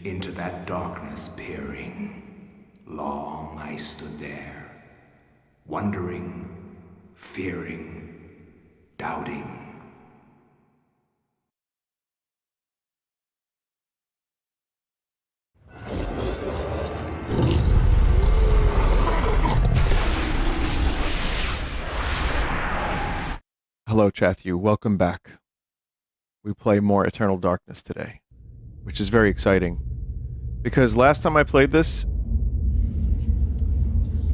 into that darkness peering. Long I stood there, wondering, fearing, doubting. Hello, Chathu. Welcome back. We play more Eternal Darkness today, which is very exciting. Because last time I played this,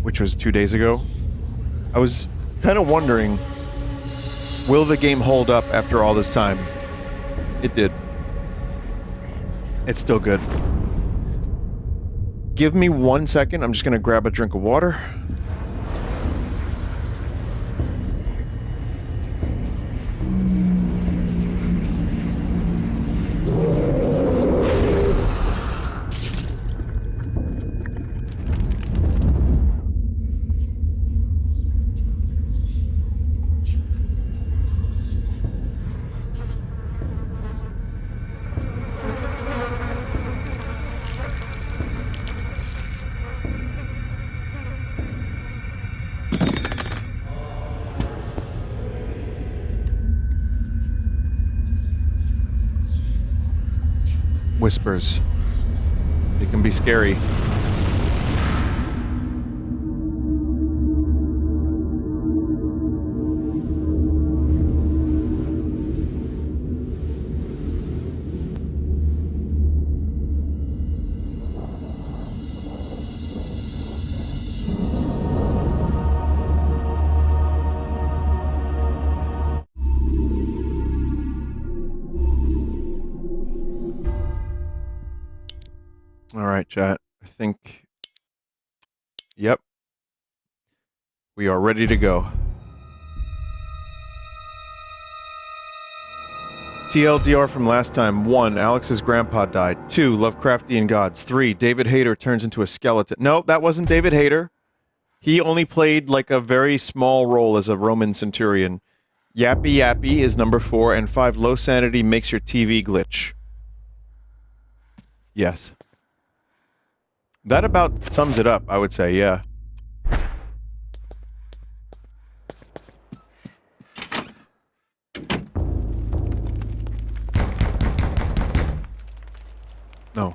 which was 2 days ago, I was kind of wondering, will the game hold up after all this time? It did. It's still good. Give me 1 second. I'm just going to grab a drink of water. Whispers. They can be scary. Alright, chat. I think... Yep. We are ready to go. TLDR from last time. 1. Alex's grandpa died. 2. Lovecraftian gods. 3. David Hayter turns into a skeleton. No, that wasn't David Hayter. He only played like a very small role as a Roman centurion. Yappy Yappy is number 4. And 5. Low sanity makes your TV glitch. Yes. That about sums it up, I would say, yeah. No.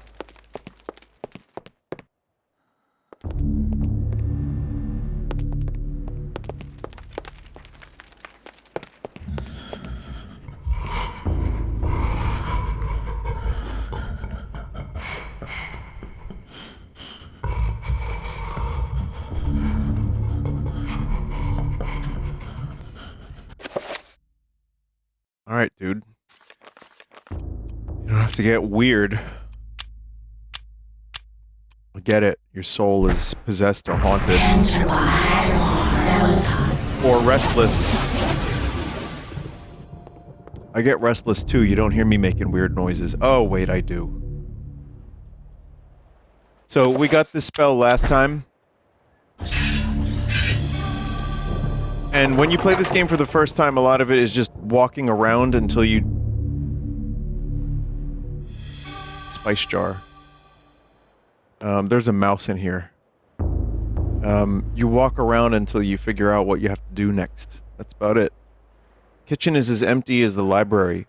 Alright, dude. You don't have to get weird. I get it. Your soul is possessed or haunted. Or restless. I get restless too. You don't hear me making weird noises. Oh, wait, I do. So, we got this spell last time. And when you play this game for the first time, a lot of it is just walking around until you... Spice jar. There's a mouse in here. You walk around until you figure out what you have to do next. That's about it. Kitchen is as empty as the library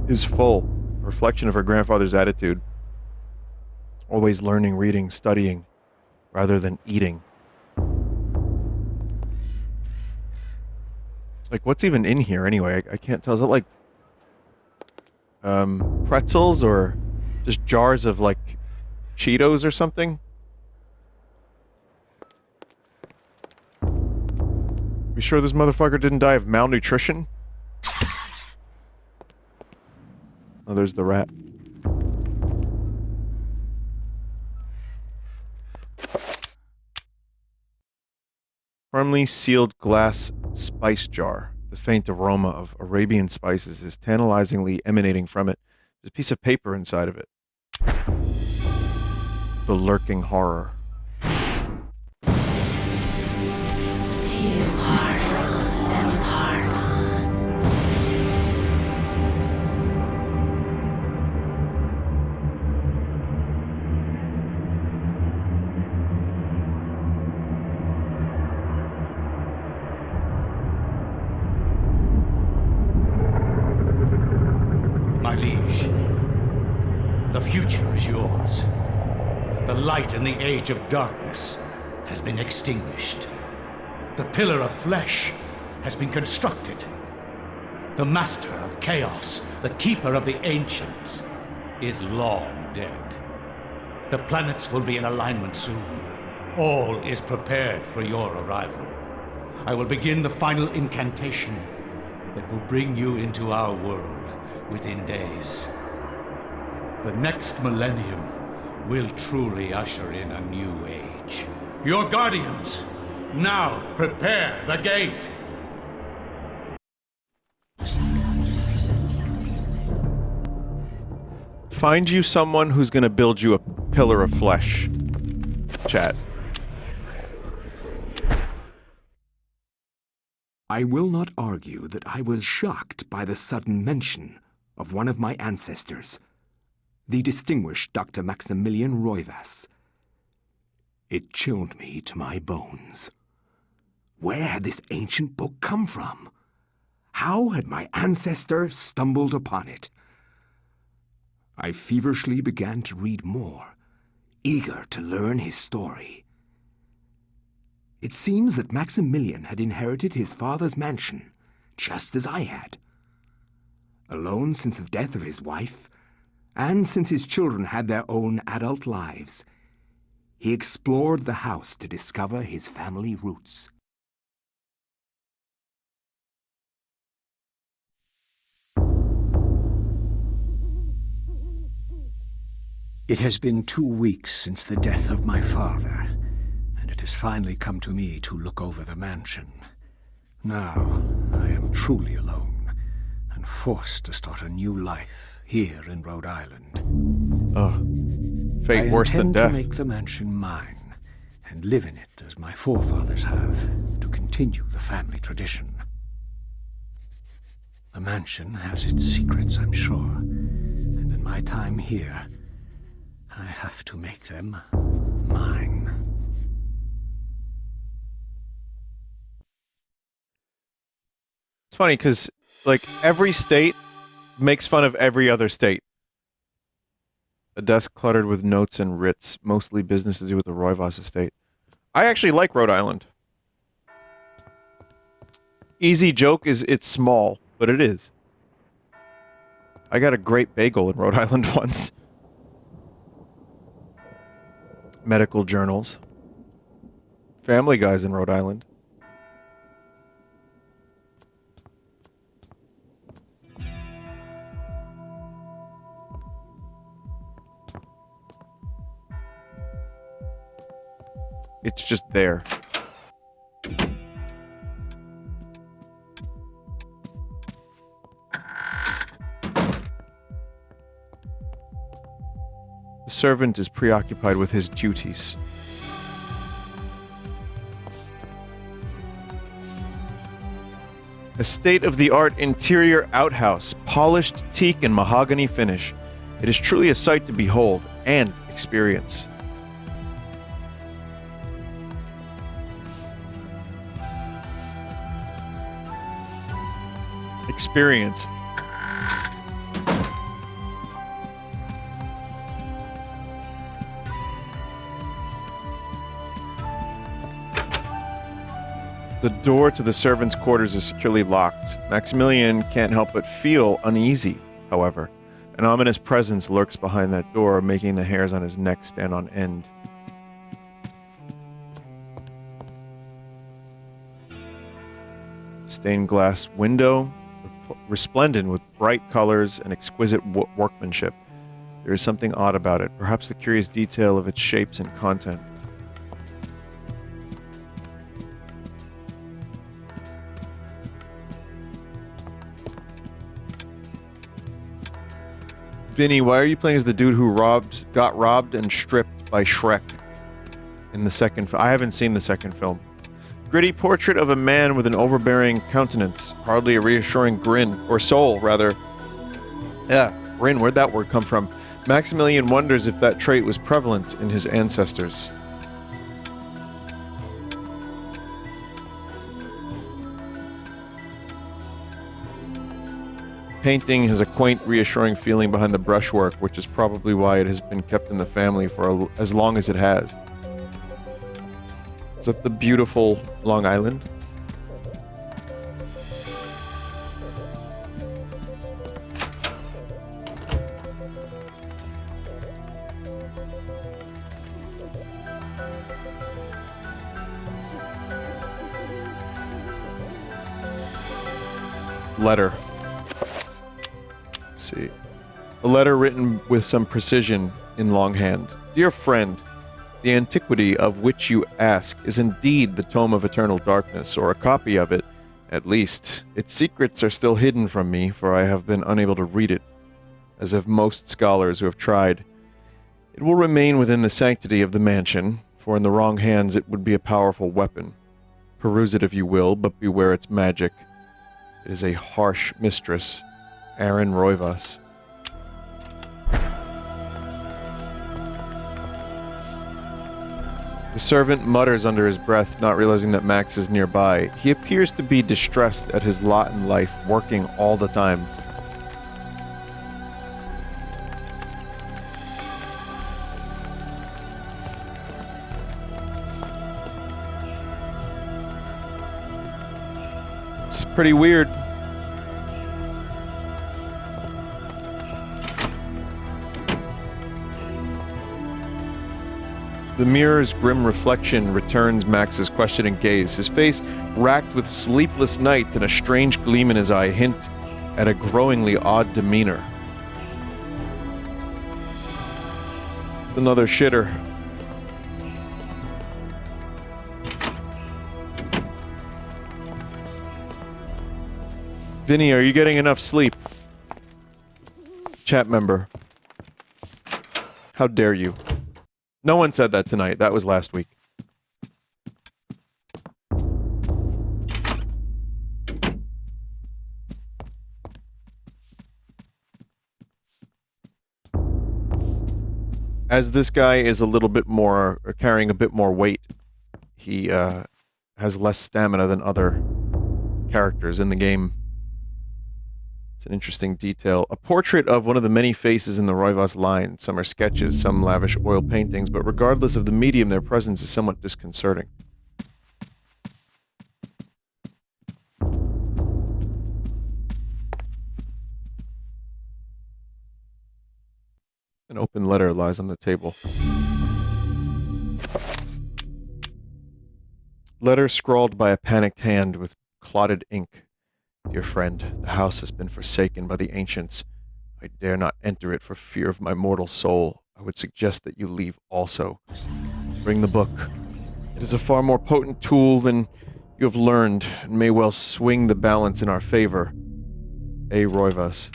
is full. A reflection of her grandfather's attitude. Always learning, reading, studying, rather than eating. Like, what's even in here anyway? I can't tell. Is it like... pretzels or just jars of, like, Cheetos or something? You sure this motherfucker didn't die of malnutrition? Oh, there's the rat. Firmly sealed glass spice jar. The faint aroma of Arabian spices is tantalizingly emanating from it. There's a piece of paper inside of it. The lurking horror. future is yours. The light in the age of darkness has been extinguished. The pillar of flesh has been constructed. The master of chaos, the keeper of the ancients, is long dead. The planets will be in alignment soon. All is prepared for your arrival. I will begin the final incantation that will bring you into our world within days. The next millennium will truly usher in a new age. Your guardians, now prepare the gate! Find you someone who's gonna build you a pillar of flesh. Chat. I will not argue that I was shocked by the sudden mention of one of my ancestors, the distinguished Dr. Maximilian Roivas. It chilled me to my bones. Where had this ancient book come from? How had my ancestor stumbled upon it? I feverishly began to read more, eager to learn his story. It seems that Maximilian had inherited his father's mansion, just as I had. Alone since the death of his wife, and since his children had their own adult lives, he explored the house to discover his family roots. It has been 2 weeks since the death of my father, and it has finally come to me to look over the mansion. Now, I am truly alone, and forced to start a new life here in Rhode Island. Ugh. Fate worse than I death. intend to make the mansion mine, and live in it as my forefathers have, to continue the family tradition. The mansion has its secrets, I'm sure, and in my time here, I have to make them mine. It's funny because, like, every state makes fun of every other state. A desk cluttered with notes and writs, mostly business to do with the Roivas estate. I actually like Rhode Island. Easy joke is it's small, but it is. I got a great bagel in Rhode Island once. Medical journals. Family Guy's in Rhode Island. It's just there. The servant is preoccupied with his duties. A state-of-the-art interior outhouse, polished teak and mahogany finish. It is truly a sight to behold and experience. Experience. The door to the servants' quarters is securely locked. Maximilian can't help but feel uneasy, however. An ominous presence lurks behind that door, making the hairs on his neck stand on end. Stained glass window, resplendent with bright colors and exquisite workmanship. There is something odd about it, perhaps the curious detail of its shapes and content. Vinny, why are you playing as the dude who got robbed and stripped by Shrek in the second film? I haven't seen the second film. Gritty portrait of a man with an overbearing countenance, hardly a reassuring grin, or soul, rather. Yeah, grin, where'd that word come from? Maximilian wonders if that trait was prevalent in his ancestors. painting has a quaint, reassuring feeling behind the brushwork, which is probably why it has been kept in the family for as long as it has. Is that the beautiful Long Island? Letter. Let's see. A letter written with some precision in longhand. Dear friend, the antiquity of which you ask is indeed the Tome of Eternal Darkness, or a copy of it, at least. Its secrets are still hidden from me, for I have been unable to read it, as have most scholars who have tried. It will remain within the sanctity of the mansion, for in the wrong hands it would be a powerful weapon. Peruse it if you will, but beware its magic. It is a harsh mistress, Aaron Roivas. The servant mutters under his breath, not realizing that Max is nearby. He appears to be distressed at his lot in life, working all the time. It's pretty weird. The mirror's grim reflection returns Max's questioning gaze. His face, racked with sleepless nights and a strange gleam in his eye, hint at a growingly odd demeanor. Another shitter. Vinny, are you getting enough sleep? Chat member. How dare you? No one said that tonight. That was last week. As this guy is a little bit more, or carrying a bit more weight, he has less stamina than other characters in the game. It's an interesting detail. A portrait of one of the many faces in the Roivas line. Some are sketches, some lavish oil paintings, but regardless of the medium, their presence is somewhat disconcerting. An open letter lies on the table. Letter scrawled by a panicked hand with clotted ink. Dear friend, the house has been forsaken by the ancients. I dare not enter it for fear of my mortal soul. I would suggest that you leave also. Bring the book. It is a far more potent tool than you have learned, and may well swing the balance in our favor. A. Roivas.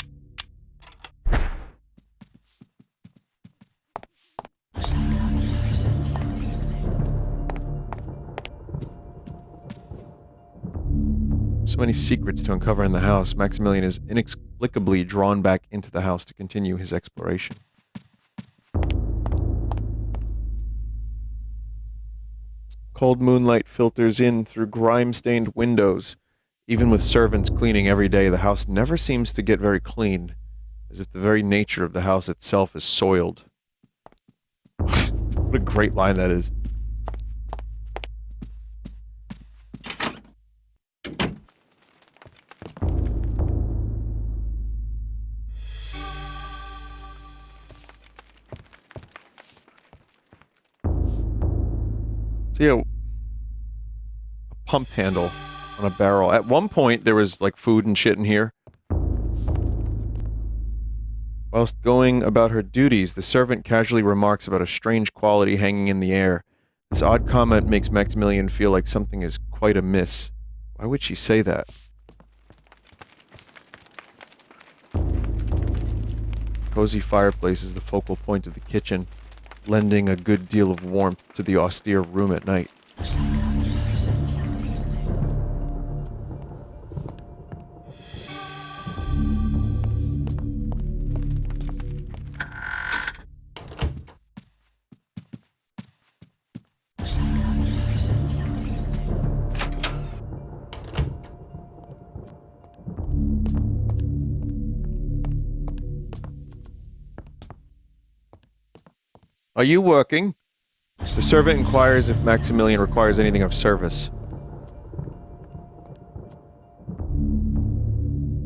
So many secrets to uncover in the house. Maximilian is inexplicably drawn back into the house to continue his exploration. Cold moonlight filters in through grime-stained windows. Even with servants cleaning every day, the house never seems to get very clean, as if the very nature of the house itself is soiled. What a great line that is. See a pump handle on a barrel. At one point, there was like food and shit in here. Whilst going about her duties, the servant casually remarks about a strange quality hanging in the air. This odd comment makes Maximilian feel like something is quite amiss. Why would she say that? Cozy fireplace is the focal point of the kitchen, lending a good deal of warmth to the austere room at night. Are you working? The servant inquires if Maximilian requires anything of service.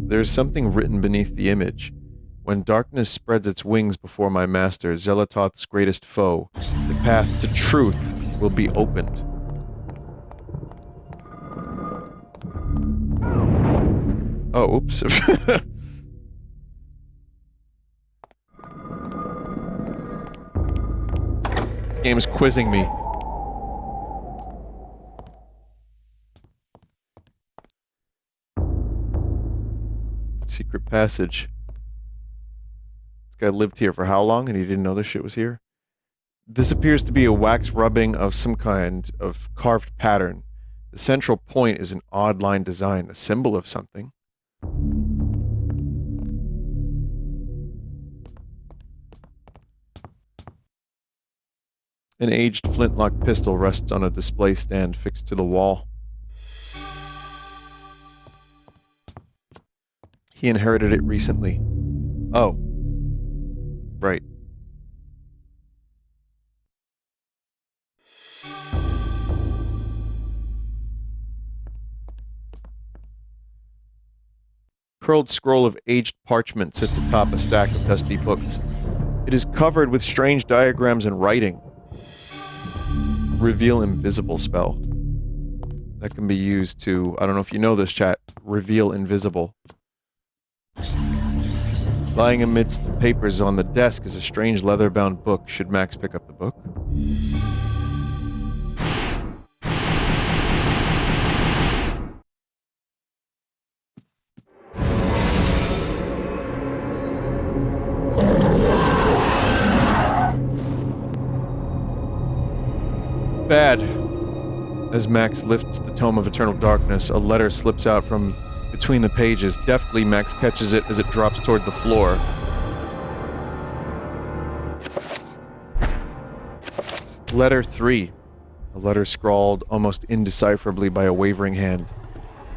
There's something written beneath the image. When darkness spreads its wings before my master, Zelatoth's greatest foe, the path to truth will be opened. Oh, oops. Game's quizzing me. Secret passage. This guy lived here for how long and he didn't know this shit was here? This appears to be a wax rubbing of some kind of carved pattern. The central point is an odd line design, a symbol of something. An aged flintlock pistol rests on a display stand fixed to the wall. He inherited it recently. Oh. Right. Curled scroll of aged parchment sits atop a stack of dusty books. It is covered with strange diagrams and writing. Reveal invisible spell. That can be used to, I don't know if you know this, chat, reveal invisible. Lying amidst the papers on the desk is a strange leather-bound book. Should Max pick up the book? Bad. As Max lifts the Tome of Eternal Darkness, a letter slips out from between the pages. Deftly, Max catches it as it drops toward the floor. Letter 3. A letter scrawled almost indecipherably by a wavering hand.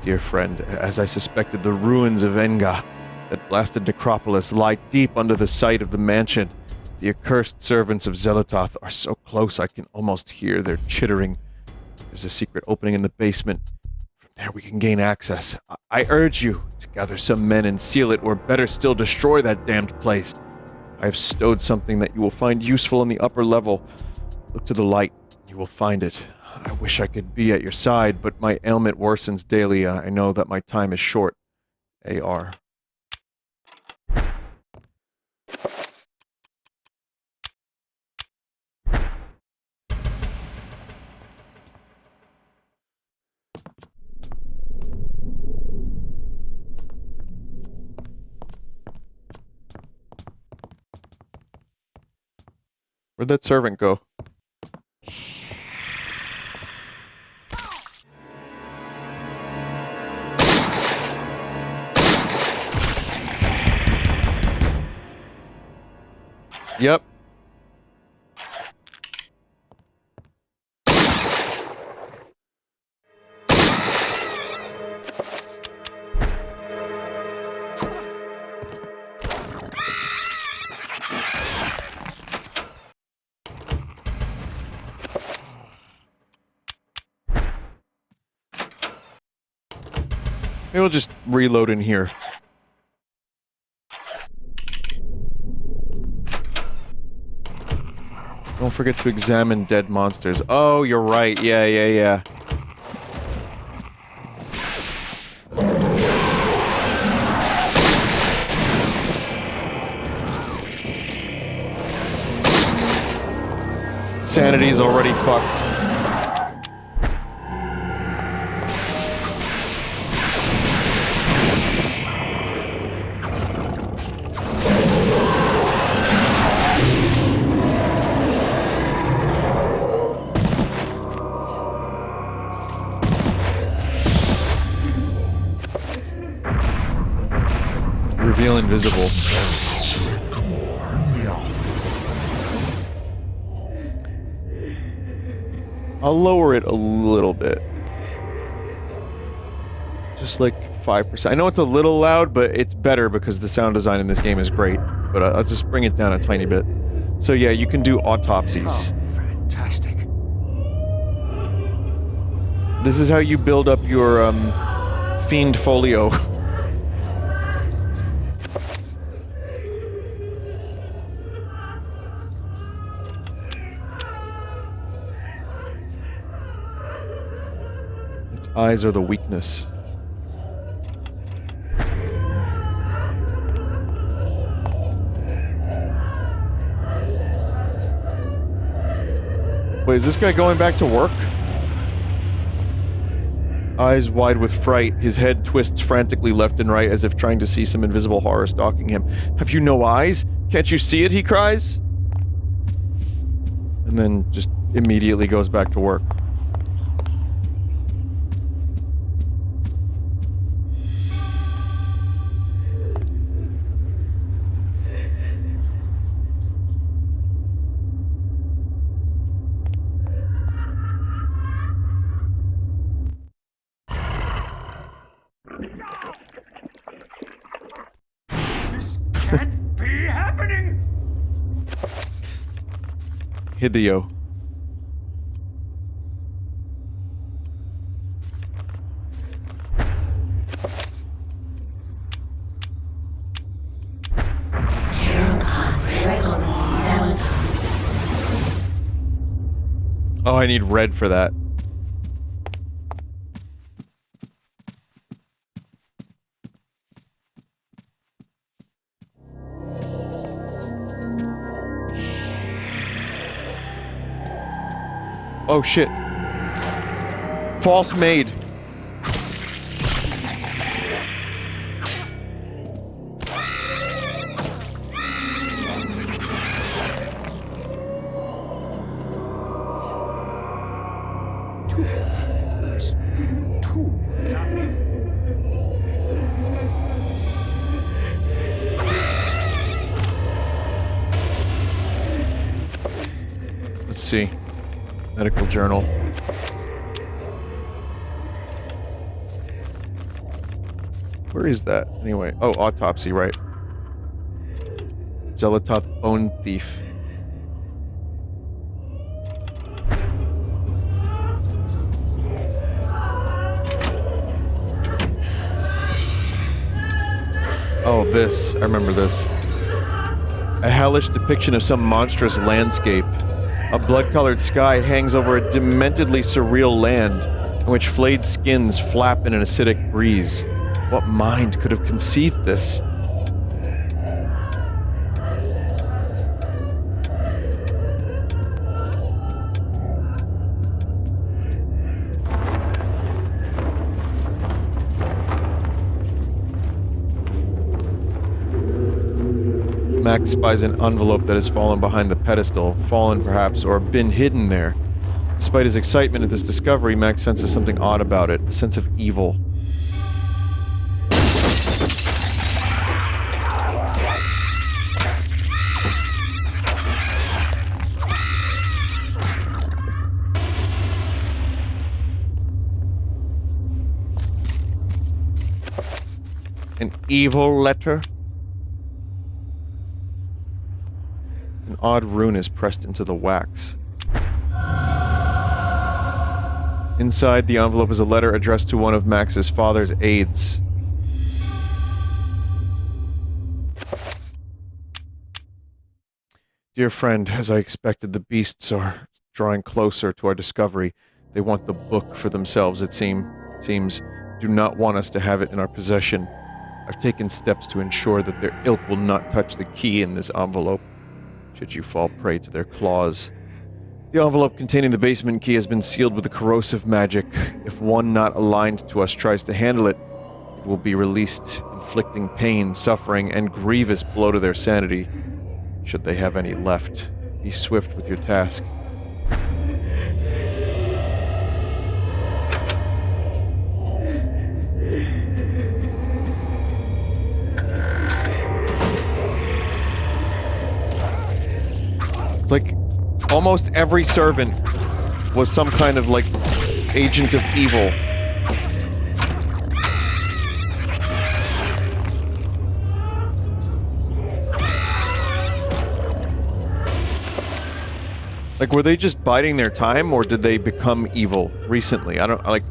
Dear friend, as I suspected, the ruins of Enga, that blasted necropolis, lie deep under the site of the mansion. The accursed servants of Zelatoth are so close I can almost hear their chittering. There's a secret opening in the basement. From there we can gain access. I urge you to gather some men and seal it, or better still, destroy that damned place. I have stowed something that you will find useful in the upper level. Look to the light. You will find it. I wish I could be at your side, but my ailment worsens daily, and I know that my time is short. A.R. Where'd that servant go? Yep. Maybe we'll just reload in here. Don't forget to examine dead monsters. Oh, you're right. Yeah. Sanity's already fucked. Reveal invisible. I'll lower it a little bit. Just like 5%. I know it's a little loud, but it's better because the sound design in this game is great. But I'll just bring it down a tiny bit. So yeah, you can do autopsies. Oh, fantastic. This is how you build up your, fiend folio. Its eyes are the weakness. Wait, is this guy going back to work? Eyes wide with fright, his head twists frantically left and right as if trying to see some invisible horror stalking him. Have you no eyes? Can't you see it? He cries. And then just immediately goes back to work. Can't be happening! Hideo. Oh, I need red for that. Oh shit. False maid. Let's see. Medical journal. Where is that? Anyway. Oh, autopsy, right. Zelatoth bone thief. Oh, this. I remember this. A hellish depiction of some monstrous landscape. A blood-colored sky hangs over a dementedly surreal land, in which flayed skins flap in an acidic breeze. What mind could have conceived this? Max spies an envelope that has fallen behind the pedestal, fallen perhaps, or been hidden there. Despite his excitement at this discovery, Max senses something odd about it, a sense of evil. An evil letter? An odd rune is pressed into the wax. Inside the envelope is a letter addressed to one of Max's father's aides. Dear friend, as I expected, the beasts are drawing closer to our discovery. They want the book for themselves, it seems. Do not want us to have it in our possession. I've taken steps to ensure that their ilk will not touch the key in this envelope, should you fall prey to their claws. The envelope containing the basement key has been sealed with a corrosive magic. If one not aligned to us tries to handle it, it will be released, inflicting pain, suffering, and grievous blow to their sanity, should they have any left. Be swift with your task. Like, almost every servant was some kind of, like, agent of evil. Like, were they just biding their time, or did they become evil recently? I don't, like,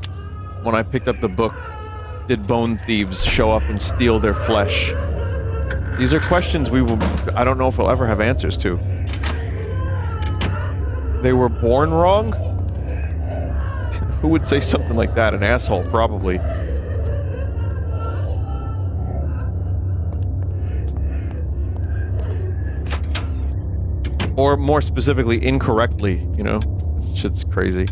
when I picked up the book, did bone thieves show up and steal their flesh? These are questions I don't know if we'll ever have answers to. They were born wrong? Who would say something like that? An asshole, probably. Or more specifically, incorrectly, you know? This shit's crazy.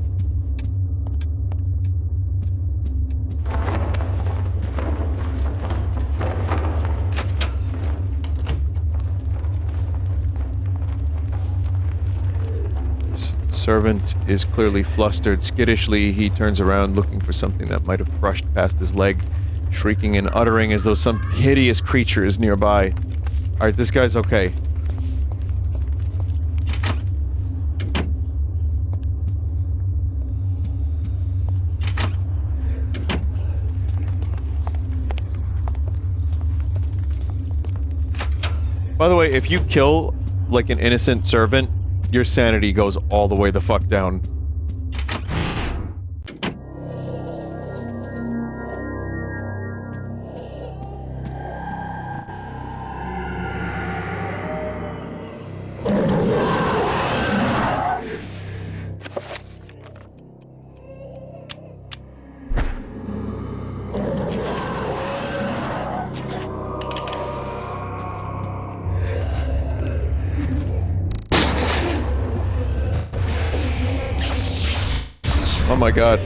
Servant is clearly flustered. Skittishly, he turns around looking for something that might have brushed past his leg, shrieking and uttering as though some hideous creature is nearby. Alright, this guy's okay. By the way, if you kill, like, an innocent servant, your sanity goes all the way the fuck down. Oh my god.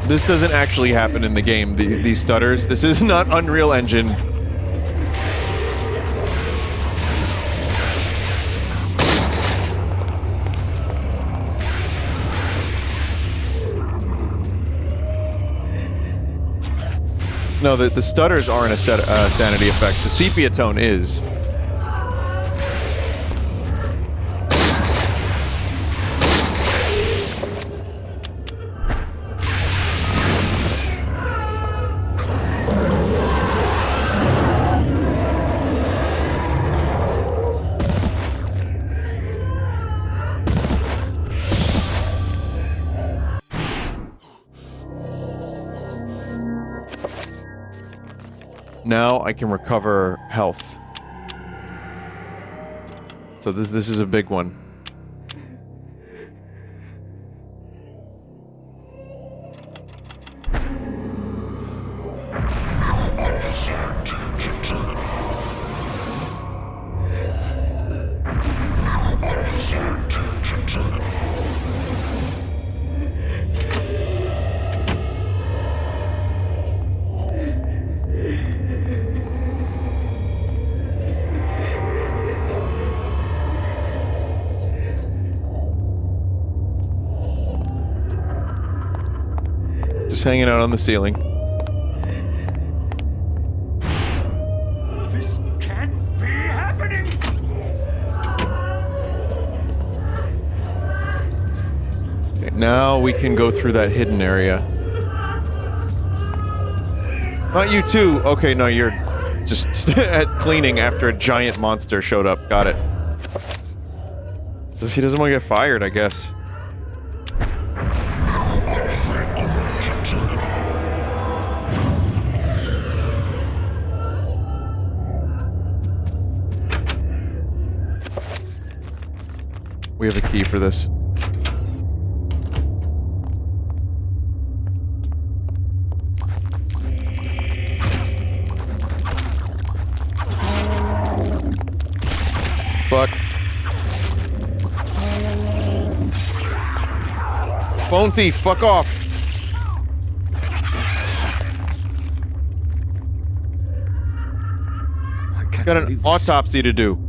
This doesn't actually happen in the game, these stutters. This is not Unreal Engine. No, the stutters aren't a sanity effect. The sepia tone is. Now I can recover health. So this is a big one. Just hanging out on the ceiling. This can't be happening! Okay, now we can go through that hidden area. Not you too. Okay, no, you're just at cleaning after a giant monster showed up. Got it. He doesn't want to get fired, I guess. We have a key for this. Fuck. Phone thief, fuck off. Got an autopsy to do.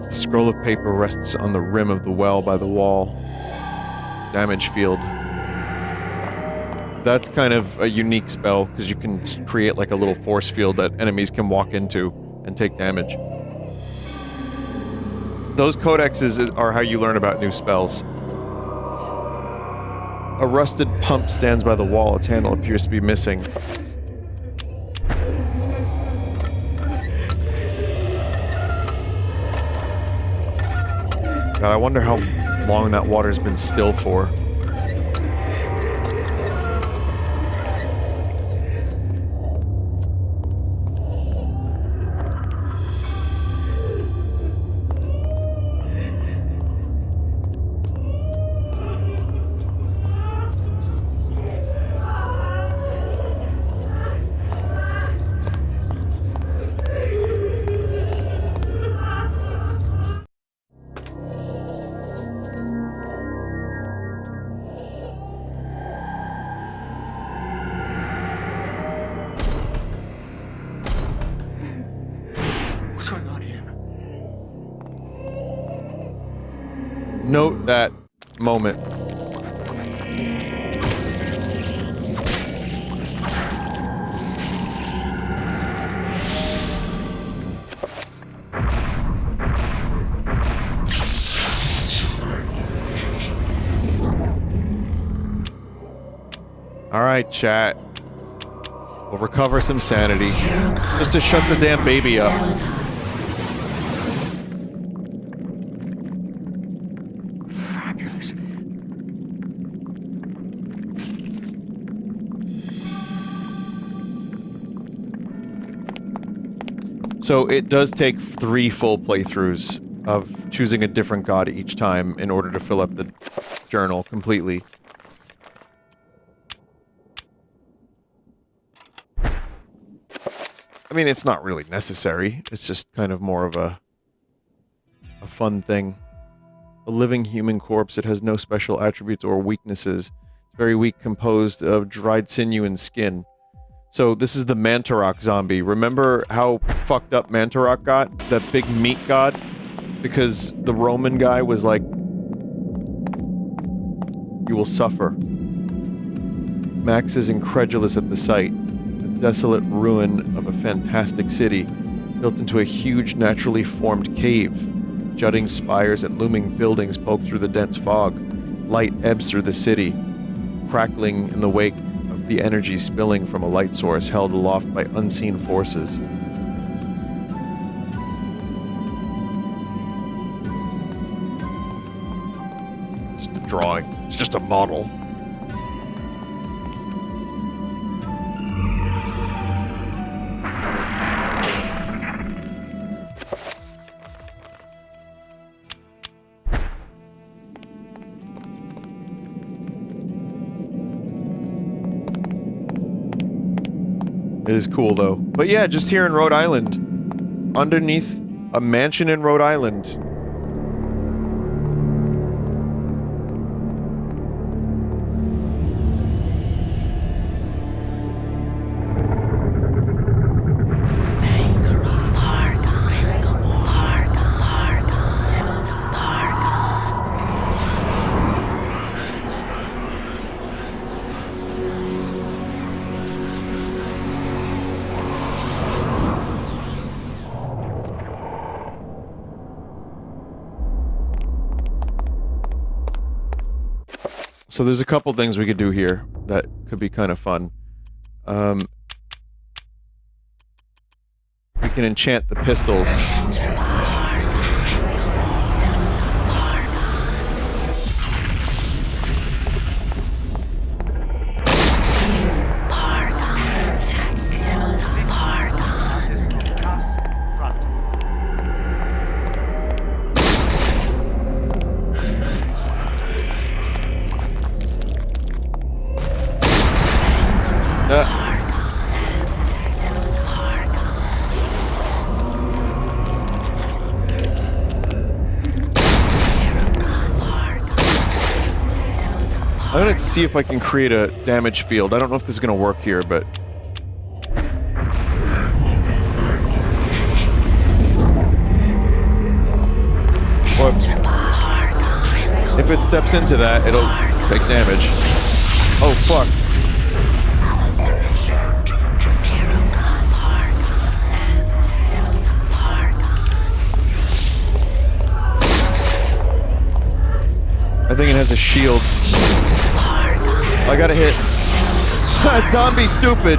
A scroll of paper rests on the rim of the well by the wall. damage field. That's kind of a unique spell, because you can create like a little force field that enemies can walk into and take damage. Those codexes are how you learn about new spells. A rusted pump stands by the wall. Its handle appears to be missing. God, I wonder how long that water's been still for. What's going on here? Note that moment. Alright, chat. We'll recover some sanity. Just to shut the damn baby up. Fabulous. So it does take 3 full playthroughs of choosing a different god each time in order to fill up the journal completely. I mean, it's not really necessary. It's just kind of more of a fun thing. A living human corpse. It has no special attributes or weaknesses. It's very weak, composed of dried sinew and skin. So this is the Mantorok zombie. Remember how fucked up Mantorok got? That big meat god? Because the Roman guy was like, "You will suffer." Max is incredulous at the sight. Desolate ruin of a fantastic city, built into a huge naturally formed cave. Jutting spires and looming buildings poke through the dense fog. Light ebbs through the city, crackling in the wake of the energy spilling from a light source held aloft by unseen forces. Just a drawing. It's just a model. It is cool, though. But yeah, just here in Rhode Island. Underneath a mansion in Rhode Island. So there's a couple things we could do here that could be kind of fun. We can enchant the pistols. I'm gonna see if I can create a damage field. I don't know if this is gonna work here, but... Or if it steps into that, it'll take damage. Oh, fuck. I think it has a shield. I gotta hit. Zombie stupid.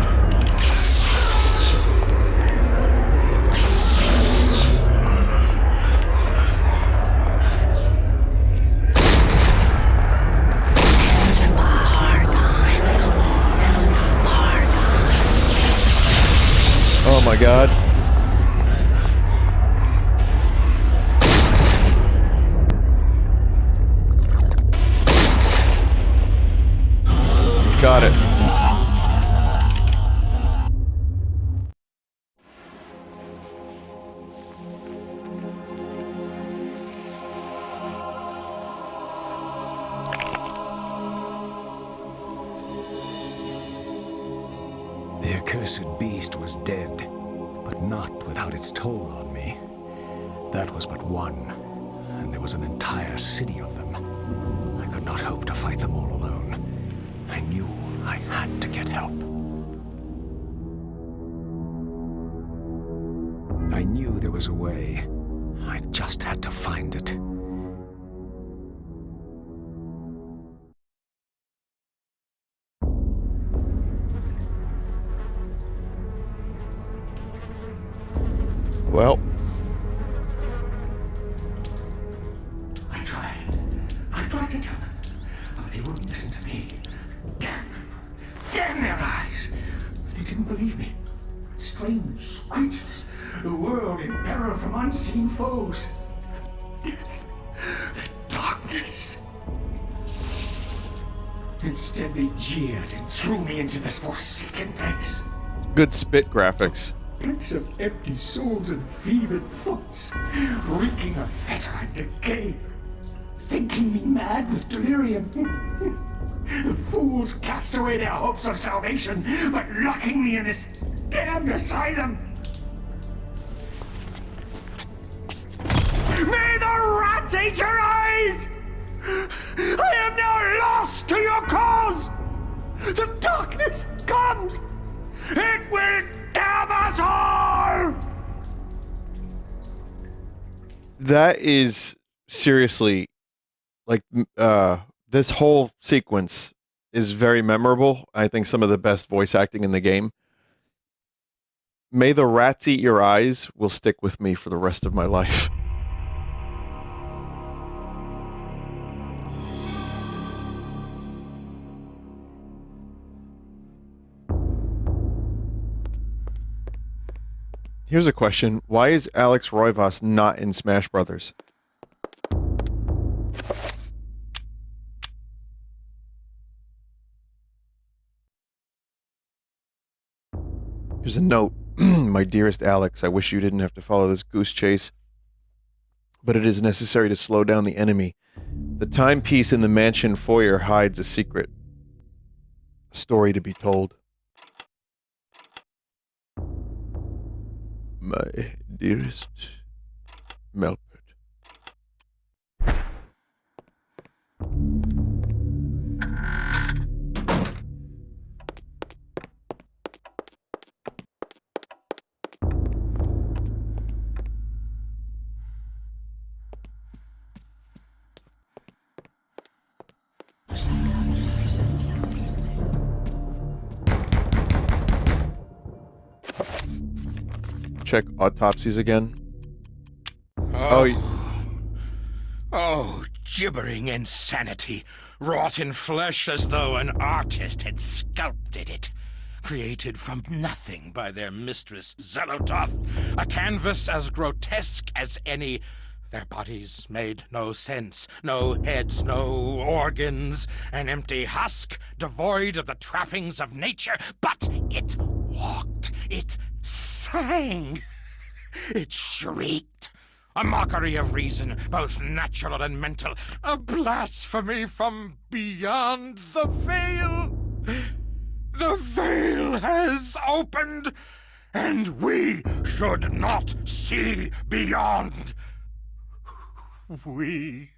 Oh my god. Got it. The accursed beast was dead, but not without its toll on me. That was but one, and there was an entire city of them. I could not hope to fight them all alone. I knew I had to get help. I knew there was a way. I just had to find it. Well. I tried to tell them, but they wouldn't listen to me. Damn their eyes! They didn't believe me. Strange creatures, the world in peril from unseen foes. The darkness. Instead, they jeered and threw me into this forsaken place. Good spit graphics. Place of empty souls and fevered thoughts, reeking of fetor and decay, thinking me mad with delirium. The fools cast away their hopes of salvation, but locking me in this damned asylum. May the rats eat your eyes! I am now lost to your cause! The darkness comes! It will damn us all! That is seriously, like, this whole sequence is very memorable. I think some of the best voice acting in the game. May the rats eat your eyes will stick with me for the rest of my life. Here's a question. Why is Alex Roivas not in Smash Brothers? Here's a note. My dearest Alex, I wish you didn't have to follow this goose chase, but it is necessary to slow down the enemy. The timepiece in the mansion foyer hides a secret. A story to be told. My dearest Melpert. Check autopsies again. Oh, gibbering insanity, wrought in flesh as though an artist had sculpted it. Created from nothing by their mistress Zelototh, a canvas as grotesque as any. Their bodies made no sense, no heads, no organs, an empty husk, devoid of the trappings of nature, but it walked, it sang, it shrieked, a mockery of reason, both natural and mental, a blasphemy from beyond the veil. The veil has opened, and we should not see beyond. We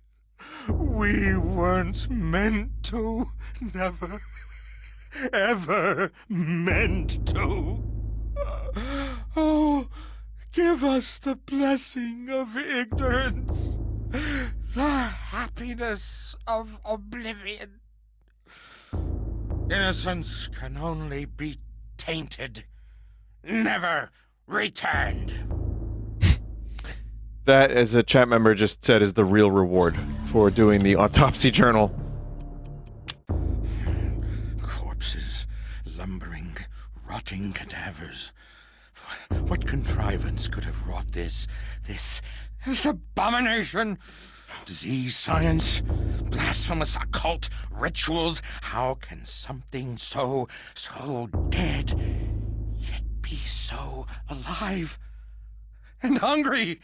weren't meant to to, never, ever meant to. Oh, give us the blessing of ignorance, the happiness of oblivion. Innocence can only be tainted, never returned. That, as a chat member just said, is the real reward for doing the autopsy journal. Corpses, lumbering, rotting cadavers. What contrivance could have wrought this abomination? Disease, science, blasphemous occult rituals. How can something so dead, yet be so alive and hungry?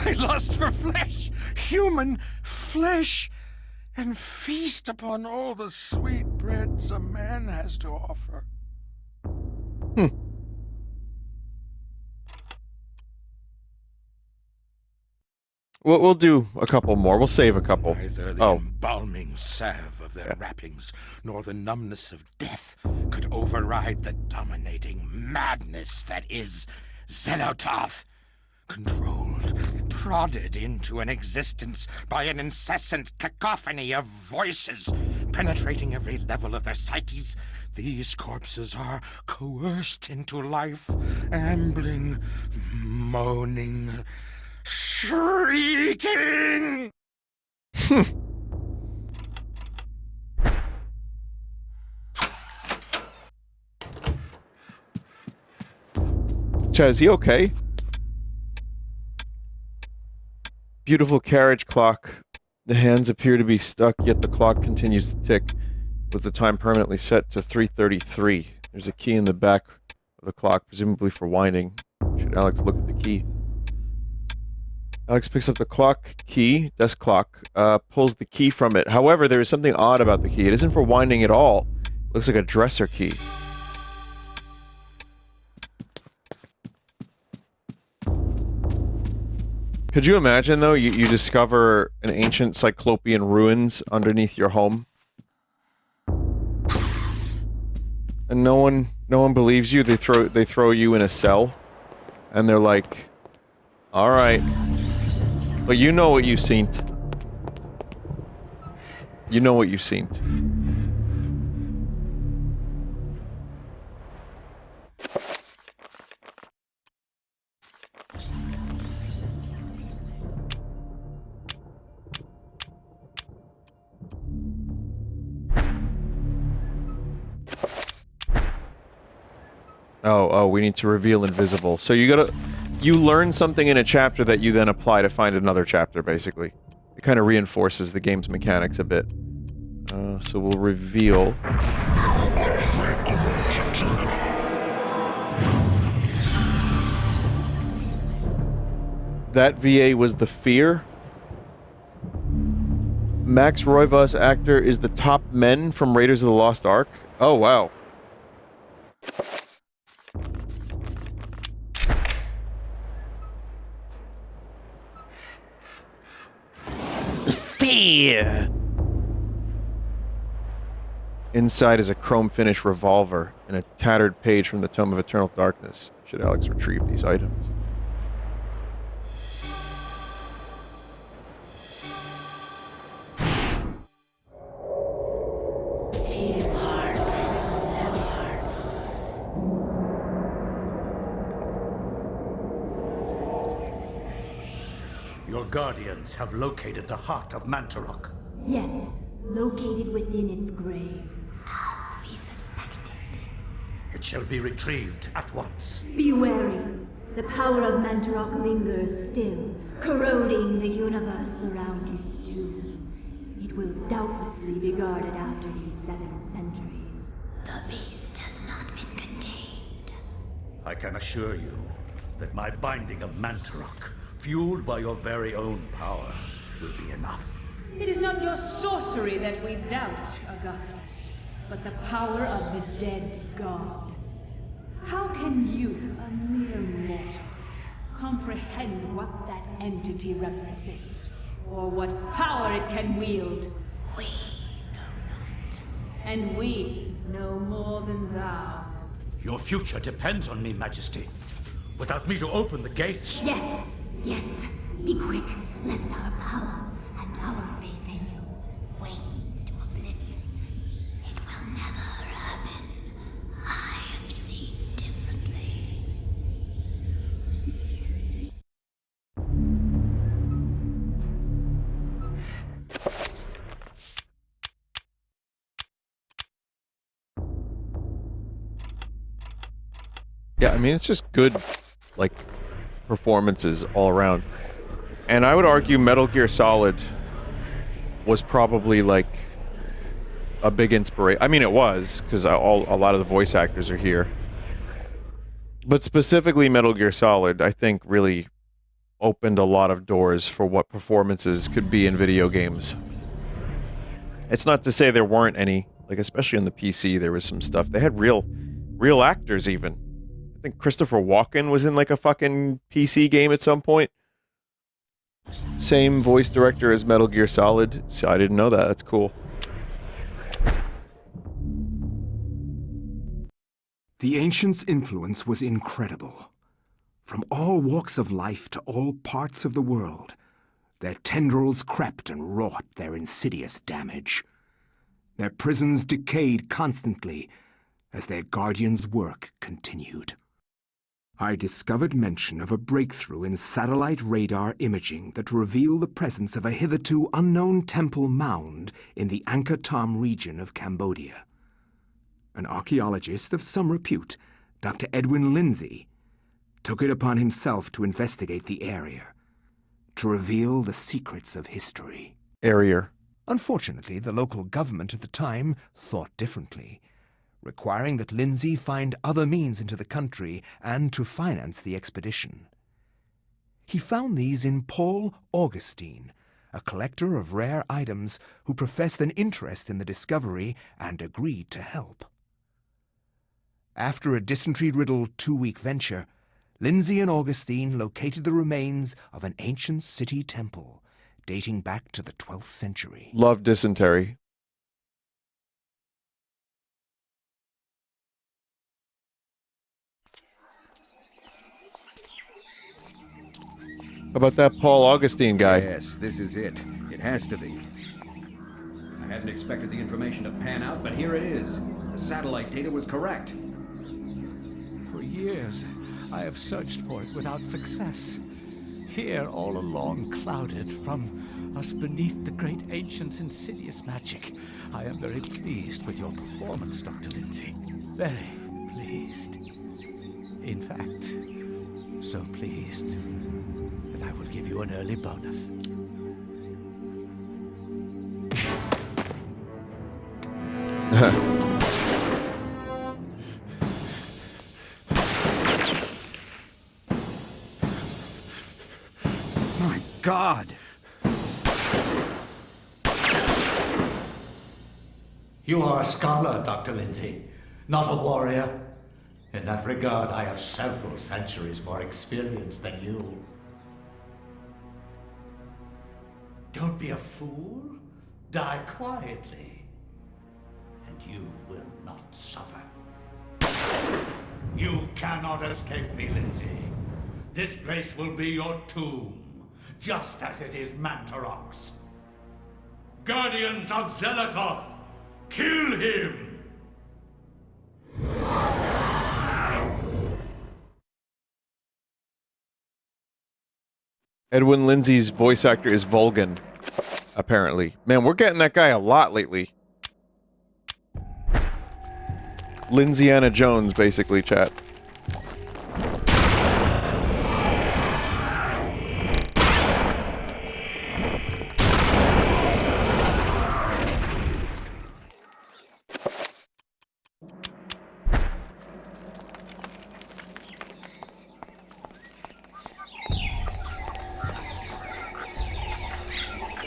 They lust for flesh, human flesh, and feast upon all the sweet breads a man has to offer. We'll do a couple more. We'll save a couple. Neither the embalming salve of their wrappings, nor the numbness of death could override the dominating madness that is Xenotarth. Controlled, prodded into an existence by an incessant cacophony of voices, penetrating every level of their psyches, these corpses are coerced into life, ambling, moaning, shrieking! Chad, is he okay? Beautiful carriage clock. The hands appear to be stuck, yet the clock continues to tick, with the time permanently set to 3:33. There's a key in the back of the clock, presumably for winding. Should Alex look at the key? Alex picks up the clock key, desk clock, pulls the key from it. However, there is something odd about the key. It isn't for winding at all. It looks like a dresser key. Could you imagine, though, you discover an ancient Cyclopean ruins underneath your home? And no one believes you. They throw you in a cell. And they're like, alright. But you know what you've seen. You know what you've seen. Oh, we need to reveal invisible. So you learn something in a chapter that you then apply to find another chapter, basically. It kind of reinforces the game's mechanics a bit. So we'll reveal. That VA was the Fear. Max Roivas actor is the top men from Raiders of the Lost Ark. Oh, wow. Fear! Inside is a chrome finish revolver and a tattered page from the Tome of Eternal Darkness. Should Alex retrieve these items? Your guardians have located the heart of Mantorok. Yes, located within its grave, as we suspected. It shall be retrieved at once. Be wary. The power of Mantorok lingers still, corroding the universe around its tomb. It will doubtlessly be guarded after these 7 centuries. The beast has not been contained. I can assure you that my binding of Mantorok, fueled by your very own power, will be enough. It is not your sorcery that we doubt, Augustus, but the power of the dead god. How can you, a mere mortal, comprehend what that entity represents, or what power it can wield? We know not. and we know more than thou. Your future depends on me, Majesty. Without me to open the gates... Yes, yes. Be quick, lest our power and our faith in you wanes to oblivion. It will never happen. I have seen differently. Yeah, I mean, it's just good, like, performances all around. And I would argue Metal Gear Solid was probably, like, a big inspiration. I mean, it was, because a lot of the voice actors are here. But specifically Metal Gear Solid, I think, really opened a lot of doors for what performances could be in video games. It's not to say there weren't any, like, especially on the PC, there was some stuff. They had real actors, even. I think Christopher Walken was in, like, a fucking PC game at some point. Same voice director as Metal Gear Solid, so I didn't know that. That's cool. The ancients' influence was incredible. From all walks of life to all parts of the world, their tendrils crept and wrought their insidious damage. Their prisons decayed constantly as their guardians' work continued. I discovered mention of a breakthrough in satellite radar imaging that revealed the presence of a hitherto unknown temple mound in the Angkor Thom region of Cambodia. An archaeologist of some repute, Dr. Edwin Lindsay, took it upon himself to investigate the area, to reveal the secrets of history. Unfortunately, the local government at the time thought differently, requiring that Lindsay find other means into the country and to finance the expedition. He found these in Paul Augustine, a collector of rare items who professed an interest in the discovery and agreed to help. After a dysentery-riddled 2-week venture, Lindsay and Augustine located the remains of an ancient city temple dating back to the 12th century. Love dysentery. How about that Paul Augustine guy? Yes, this is it. It has to be. I hadn't expected the information to pan out, but here it is. The satellite data was correct. For years, I have searched for it without success. Here, all along, clouded from us beneath the great ancient's insidious magic. I am very pleased with your performance, Dr. Lindsay. Very pleased. In fact, so pleased that I will give you an early bonus. My God! You are a scholar, Dr. Lindsay, not a warrior. In that regard, I have several centuries more experience than you. Don't be a fool. Die quietly, and you will not suffer. You cannot escape me, Lindsay. This place will be your tomb, just as it is Mantorok's. Guardians of Zelikoth, kill him! Edwin Lindsay's voice actor is Vulgan, apparently. Man, we're getting that guy a lot lately. Lindsayana Jones, basically, chat.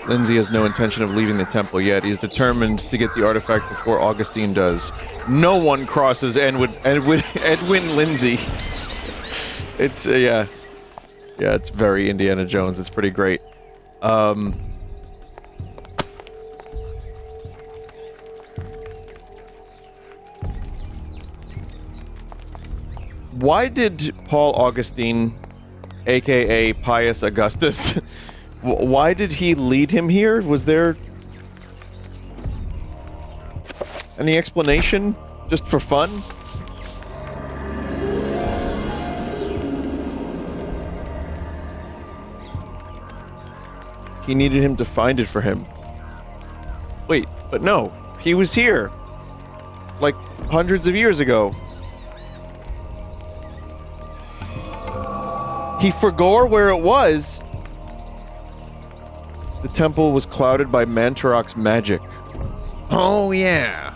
Lindsay has no intention of leaving the temple yet. He's determined to get the artifact before Augustine does. No one crosses Edwin Lindsay. It's, yeah. Yeah, it's very Indiana Jones. It's pretty great. Why did Paul Augustine, aka Pius Augustus, why did he lead him here? Was there any explanation? Just for fun? He needed him to find it for him. Wait, but no. He was here. Like, hundreds of years ago. He forgot where it was. The temple was clouded by Mantorok's magic. Oh, yeah.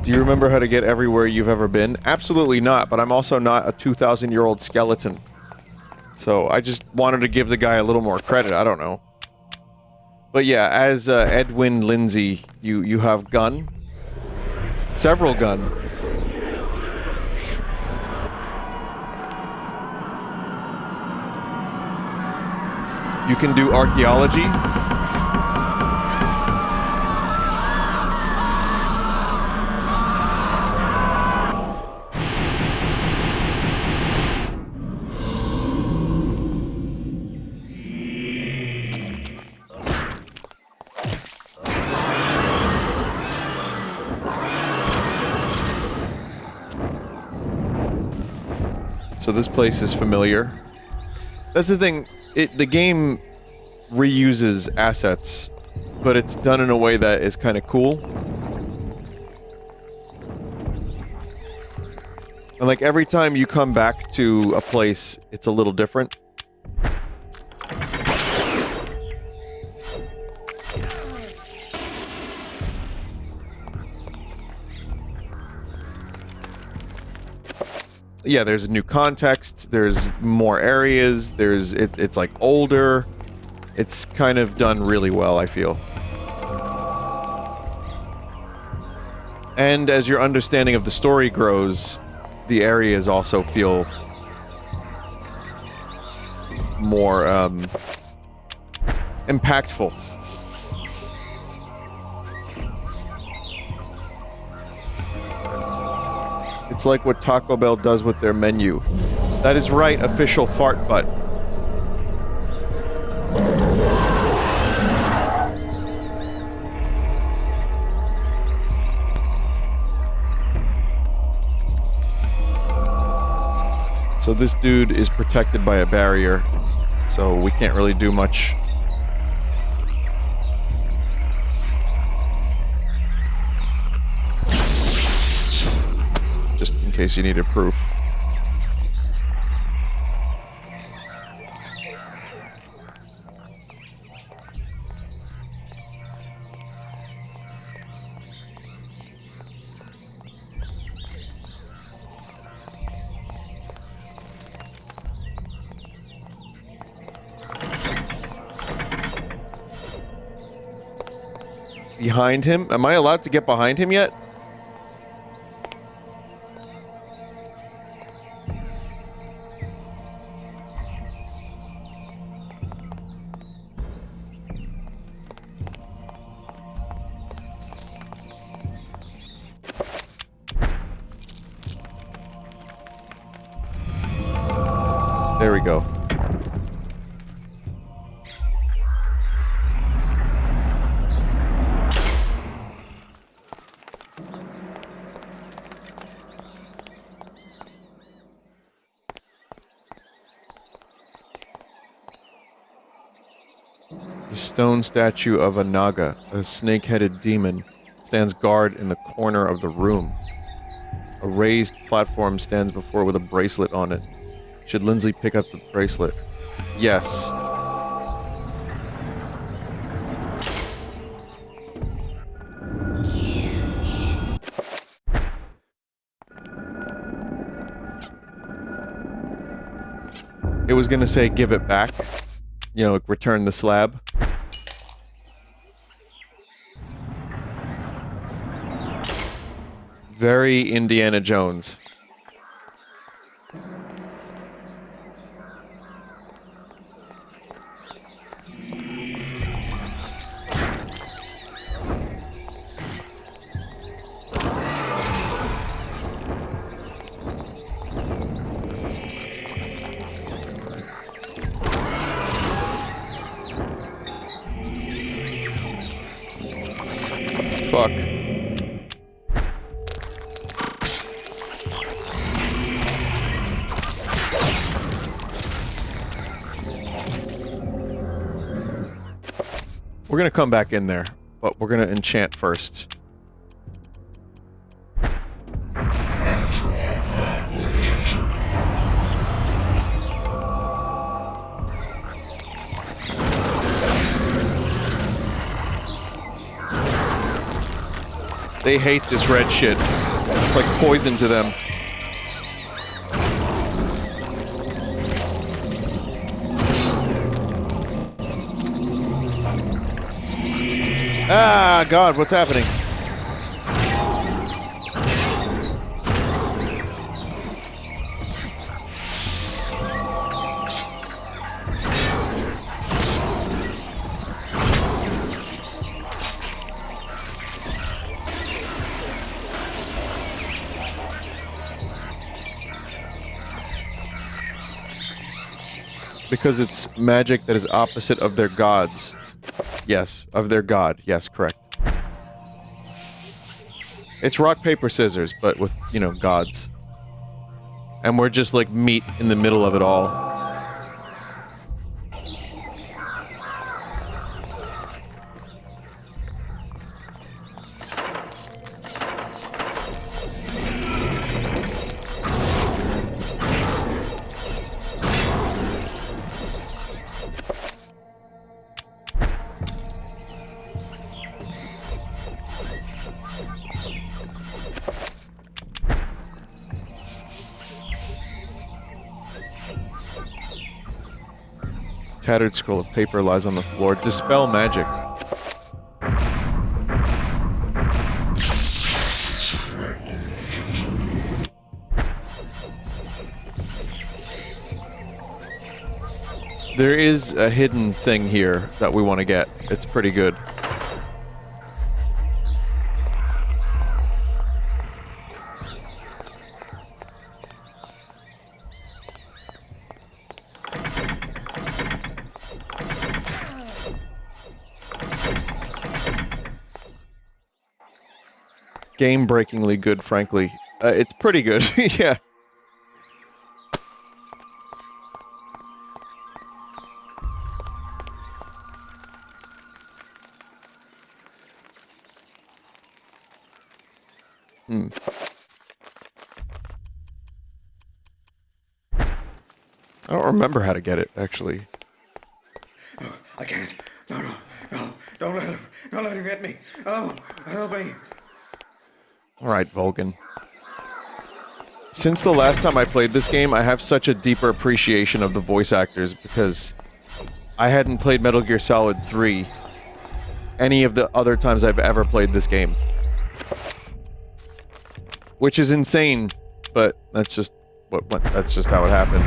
Do you remember how to get everywhere you've ever been? Absolutely not, but I'm also not a 2,000-year-old skeleton. So I just wanted to give the guy a little more credit, I don't know. But yeah, as Edwin Lindsay, you have gun. Several gun. You can do archaeology. So this place is familiar. That's the thing, the game reuses assets, but it's done in a way that is kind of cool. And like every time you come back to a place, it's a little different. Yeah, there's a new context, there's more areas, it's like older. It's kind of done really well, I feel. And as your understanding of the story grows, the areas also feel more impactful. It's like what Taco Bell does with their menu. That is right, official fart butt. So this dude is protected by a barrier, so we can't really do much. Just in case you needed proof. Behind him? Am I allowed to get behind him yet? There we go. The stone statue of a Naga, a snake-headed demon, stands guard in the corner of the room. A raised platform stands before it with a bracelet on it. Should Lindsay pick up the bracelet? Yes. It was gonna say give it back. You know, return the slab. Very Indiana Jones. fuck. We're gonna come back in there, but we're gonna enchant first. They hate this red shit. It's like poison to them. Ah, God, what's happening? Because it's magic that is opposite of their gods. Yes, of their god. Yes, correct. It's rock, paper, scissors, but with, you know, gods. And we're just like meat in the middle of it all. Tattered scroll of paper lies on the floor. Dispel magic. There is a hidden thing here that we want to get. It's pretty good. Game-breakingly good, frankly. It's pretty good, yeah. I don't remember how to get it, actually. Oh, I can't. No, don't let him get me. Oh, help me. Alright, Volgan. Since the last time I played this game, I have such a deeper appreciation of the voice actors because I hadn't played Metal Gear Solid 3 any of the other times I've ever played this game. Which is insane, but that's just that's just how it happened.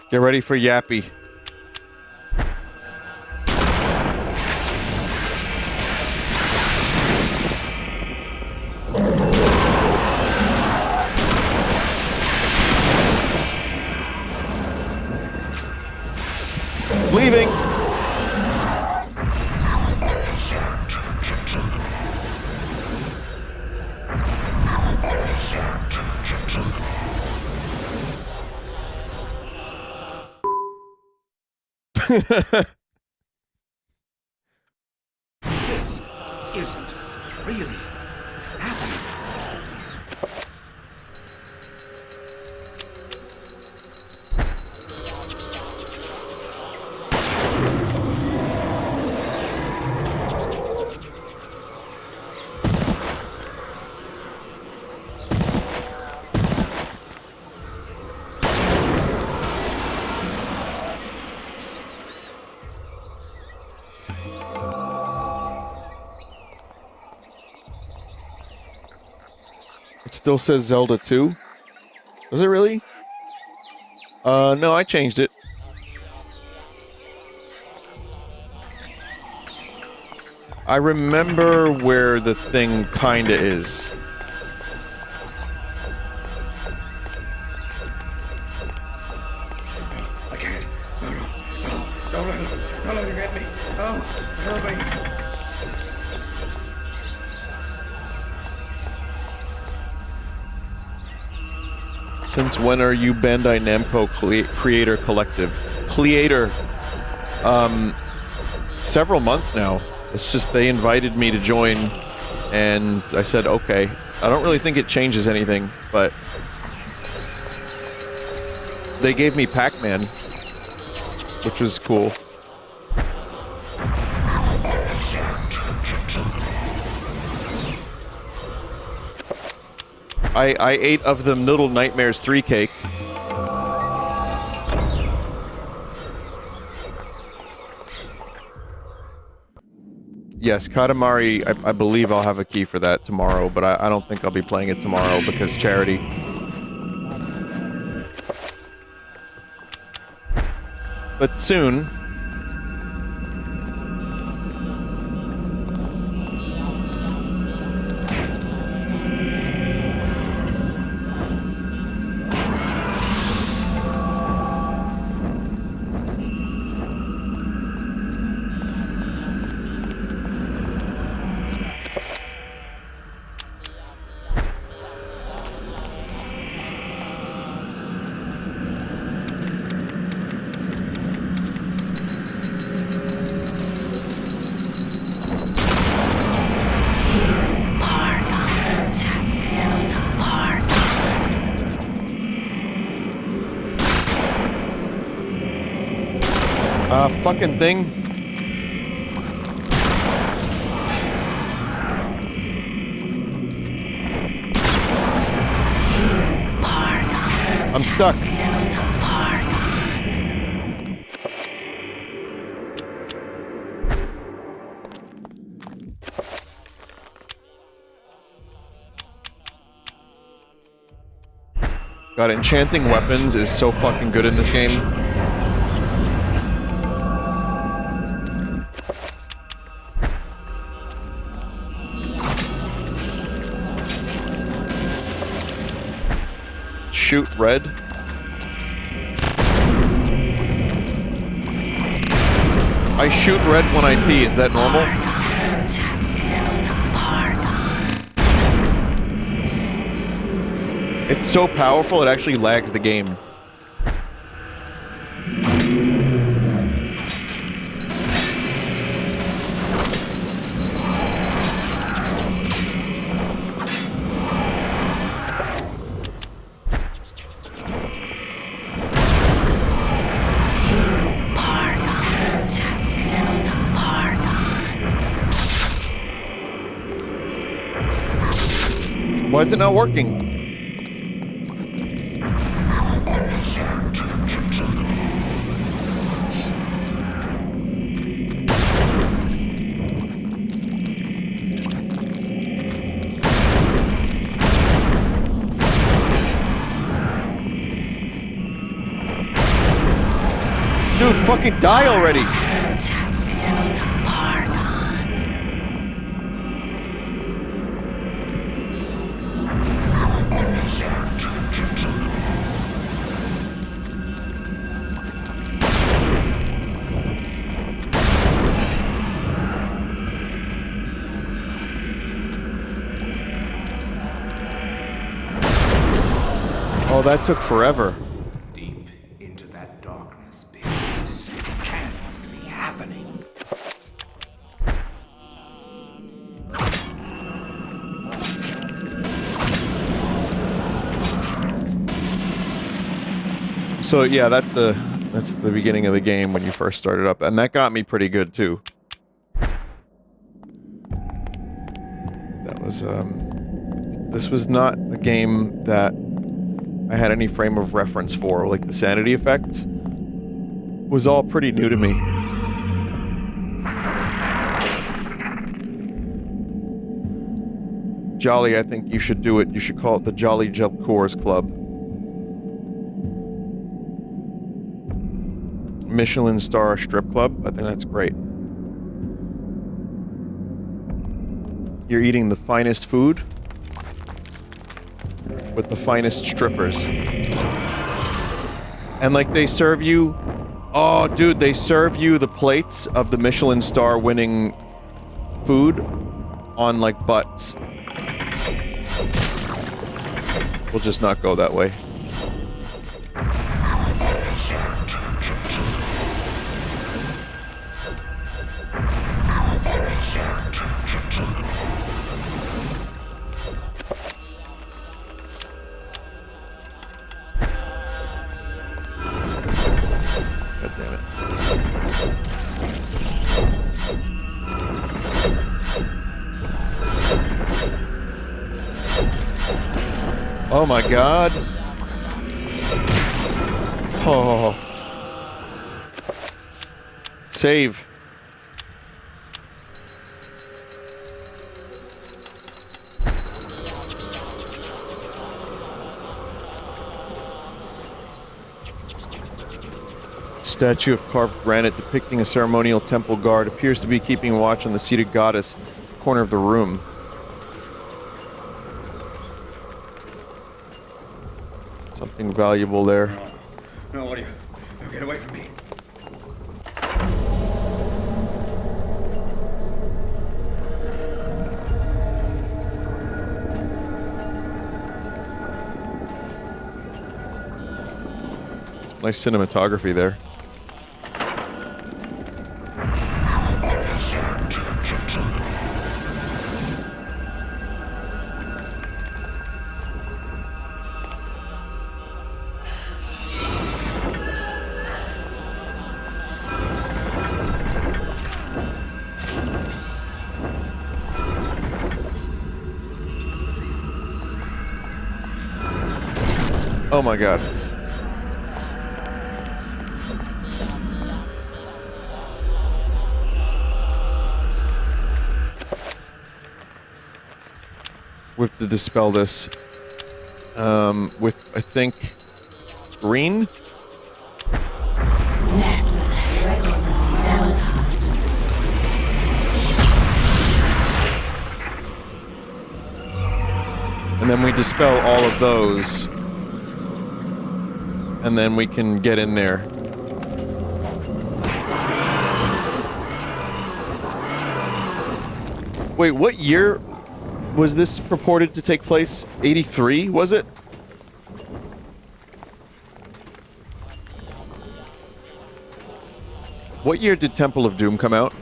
Get ready for Yappy. Leaving. This isn't really happening. It still says Zelda 2? Does it really? No, I changed it. I remember where the thing kinda is. Don't let him get me. Oh, help me. Since when are you Bandai Namco Creator Collective? Creator. Several months now. It's just they invited me to join, and I said, okay. I don't really think it changes anything, but they gave me Pac-Man, which was cool. I ate of the Little Nightmares 3 cake. Yes, Katamari, I believe I'll have a key for that tomorrow, but I don't think I'll be playing it tomorrow because charity. But soon. Fucking thing. I'm stuck. God, enchanting weapons is so fucking good in this game. Shoot red. I shoot red when I pee, is that normal? It's so powerful it actually lags the game. Why is it not working? Dude, fucking die already! Oh, that took forever. Deep into that darkness, This can't be happening. So yeah, that's the beginning of the game when you first started up, and that got me pretty good too. That was this was not a game that I had any frame of reference for, like the sanity effects was all pretty new to me. Jolly, I think you should do it. You should call it the Jolly Jelcors Club. Michelin star strip club. I think that's great. You're eating the finest food with the finest strippers. And like they serve you Oh, dude, they serve you the plates of the Michelin star winning food on, like, butts. We'll just not go that way. God damn it. Oh my god. Oh. Save. Statue of carved granite depicting a ceremonial temple guard appears to be keeping watch on the seated goddess, corner of the room. Something valuable there. No, what are you? No, get away from me. It's nice cinematography there. Oh my god. We have to dispel this. With, I think, green? And then we dispel all of those. And then we can get in there. Wait, what year was this purported to take place? 83, was it? What year did Temple of Doom come out?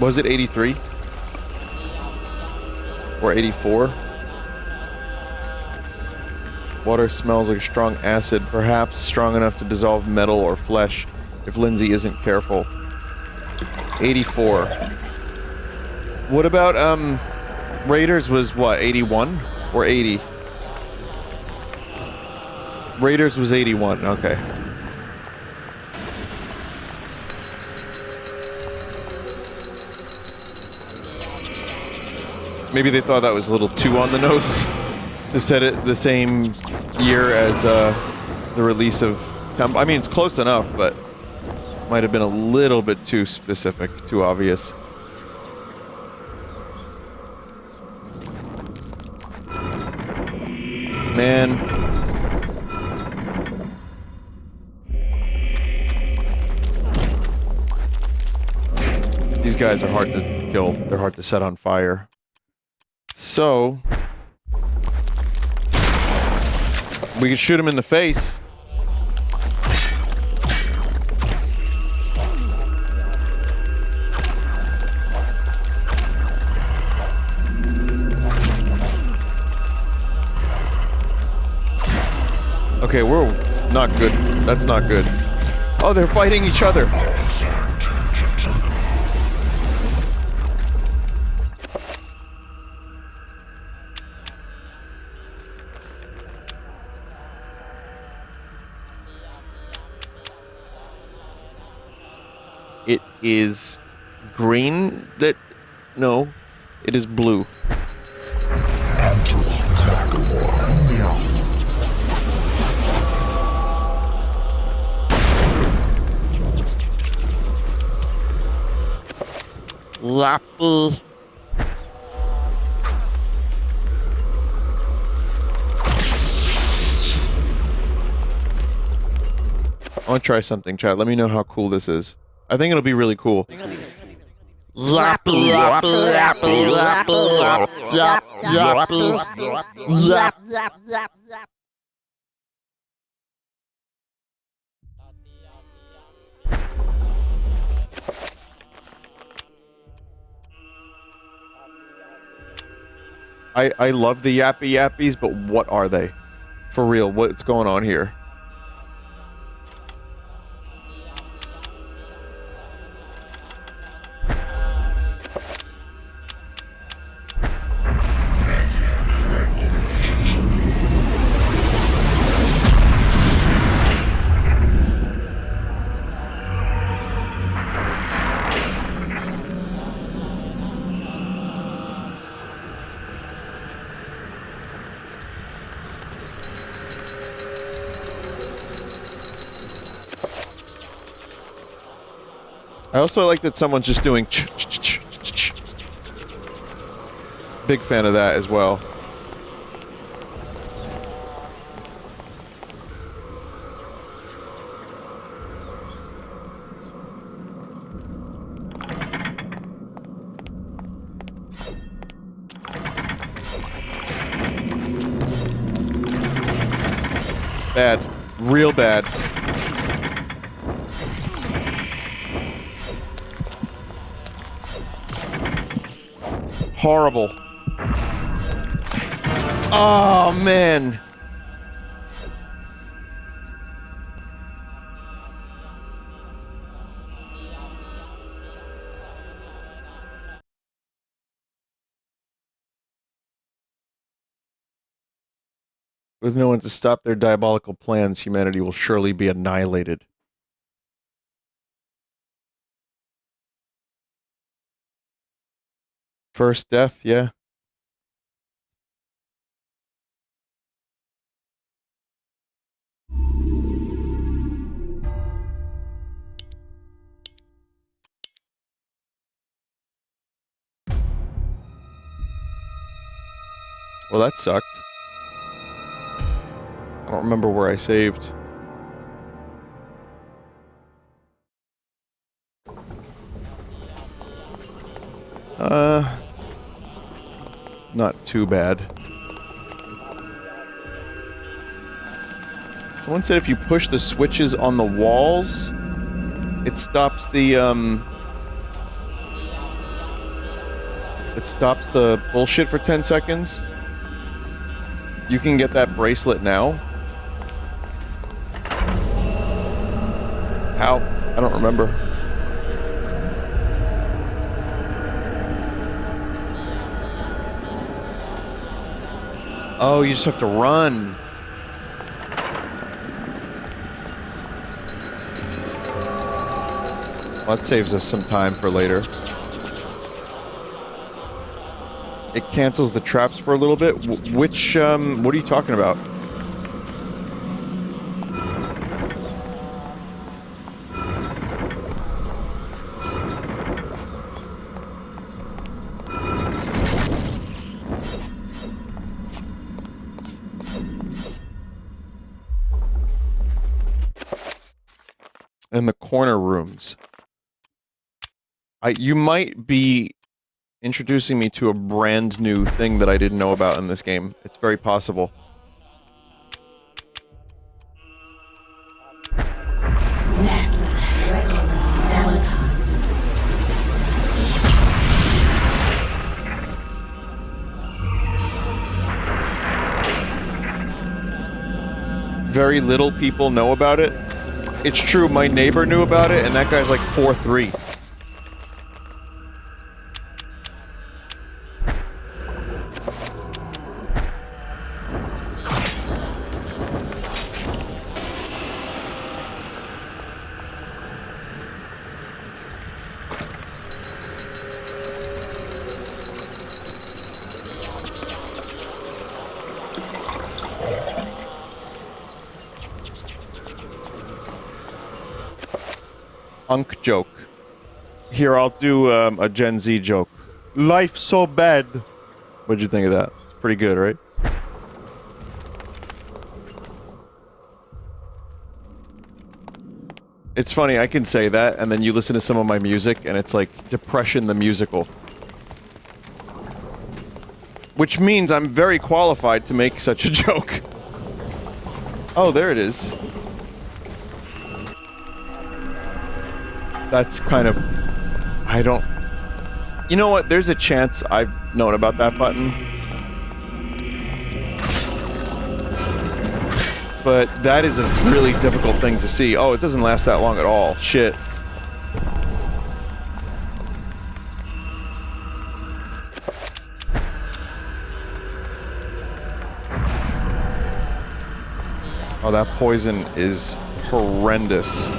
Was it 83? Or 84? Water smells like a strong acid, perhaps strong enough to dissolve metal or flesh if Lindsay isn't careful. 84. What about, Raiders was what, 81? Or 80? Raiders was 81, okay. Maybe they thought that was a little too on the nose to set it the same year as the release of I mean, it's close enough, but might have been a little bit too specific, too obvious. Man. These guys are hard to kill. They're hard to set on fire. So, we could shoot him in the face. Okay, we're not good. That's not good. Oh, they're fighting each other. It is green that... No, it is blue. Lappy. I want to try something, chat. Let me know how cool this is. I think it'll be really cool. I love the yappy yappies, but what are they? For real, what's going on here? I also like that someone's just doing ch-ch-ch-ch-ch. Big fan of that as well. Bad. Real bad. Horrible. Oh, man. With no one to stop their diabolical plans, humanity will surely be annihilated. First death, yeah. Well, that sucked. I don't remember where I saved. Not too bad. Someone said if you push the switches on the walls, it stops the, it stops the bullshit for 10 seconds. You can get that bracelet now. How? I don't remember. Oh, you just have to run. Well, that saves us some time for later. It cancels the traps for a little bit. Which, what are you talking about? In the corner rooms. You might be introducing me to a brand new thing that I didn't know about in this game. It's very possible. Very little people know about it. It's true, my neighbor knew about it, and that guy's like 4'3". Unk joke. Here, I'll do a Gen Z joke. Life's so bad. What'd you think of that? It's pretty good, right? It's funny, I can say that, and then you listen to some of my music, and it's like Depression the Musical. Which means I'm very qualified to make such a joke. Oh, there it is. That's kind of... I don't... You know what? There's a chance I've known about that button. But that is a really difficult thing to see. Oh, it doesn't last that long at all. Shit. Oh, that poison is horrendous.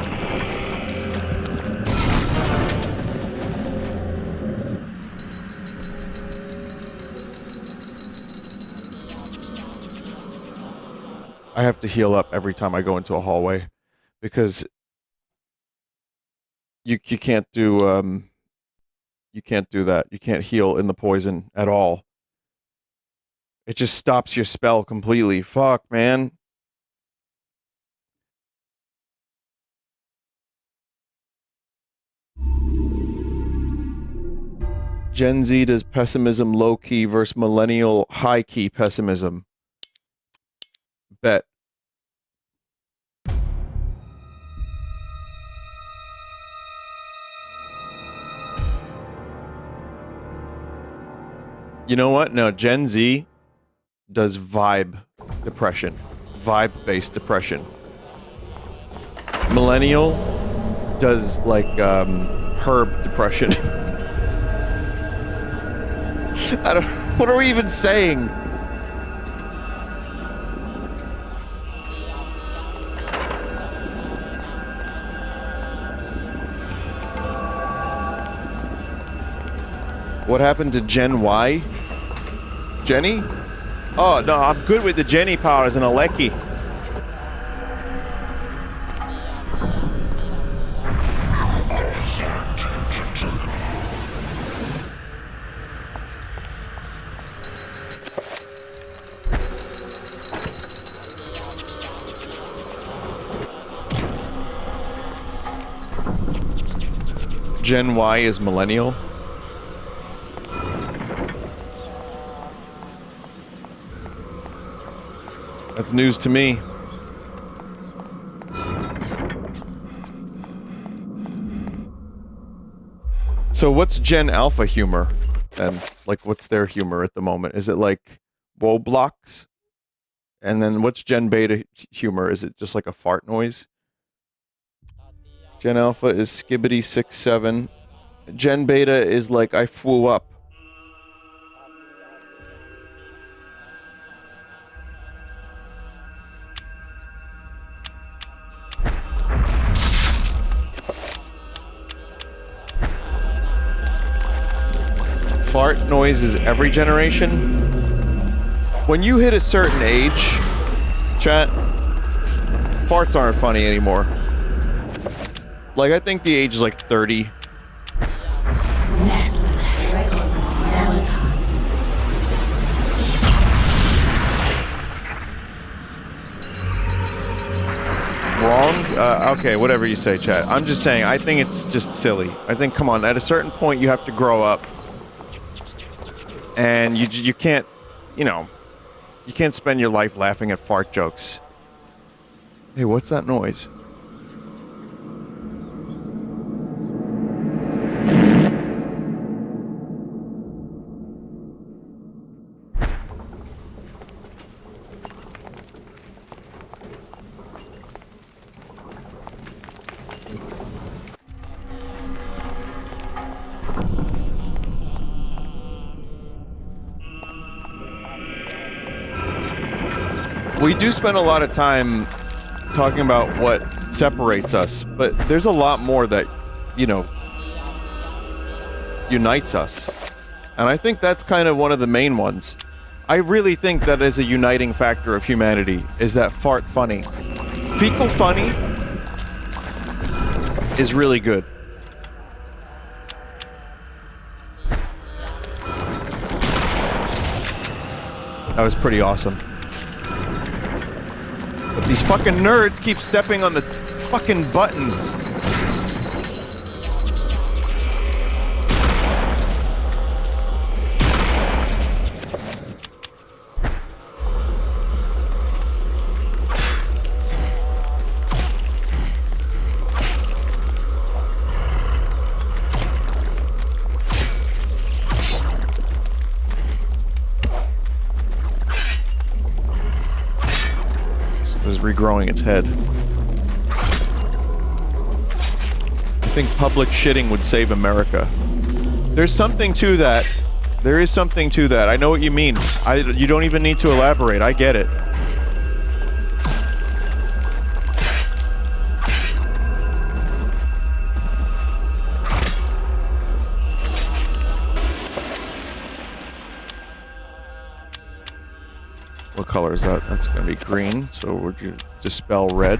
I have to heal up every time I go into a hallway because you can't do that. You can't heal in the poison at all. It just stops your spell completely. Fuck, man. Gen Z does pessimism low-key versus millennial high-key pessimism. Bet. You know what? No, Gen Z does vibe depression. Vibe-based depression. Millennial does, like, herb depression. I don't... What are we even saying? What happened to Gen Y? Jenny? Oh, no, I'm good with the Jenny powers and Aleki. Gen Y is millennial. That's news to me. So what's Gen Alpha humor? And like what's their humor at the moment? Is it like Woblocks? And then what's Gen Beta humor? Is it just like a fart noise? Gen Alpha is Skibbity 67. Gen Beta is like I flew up. Fart noise is every generation. When you hit a certain age, chat, farts aren't funny anymore. Like, I think the age is like 30. Wrong? Okay, whatever you say, chat. I'm just saying, I think it's just silly. I think, come on, at a certain point you have to grow up. And you can't, you know, you can't spend your life laughing at fart jokes. Hey, what's that noise? We do spend a lot of time talking about what separates us, but there's a lot more that, you know, unites us. And I think that's kind of one of the main ones. I really think that is a uniting factor of humanity, is that fart funny. Fecal funny is really good. That was pretty awesome. But these fucking nerds keep stepping on the fucking buttons. It was regrowing its head. I think public shitting would save America. There's something to that. There is something to that. I know what you mean. You don't even need to elaborate. I get it. What color is that? That's gonna be green, so would you dispel red?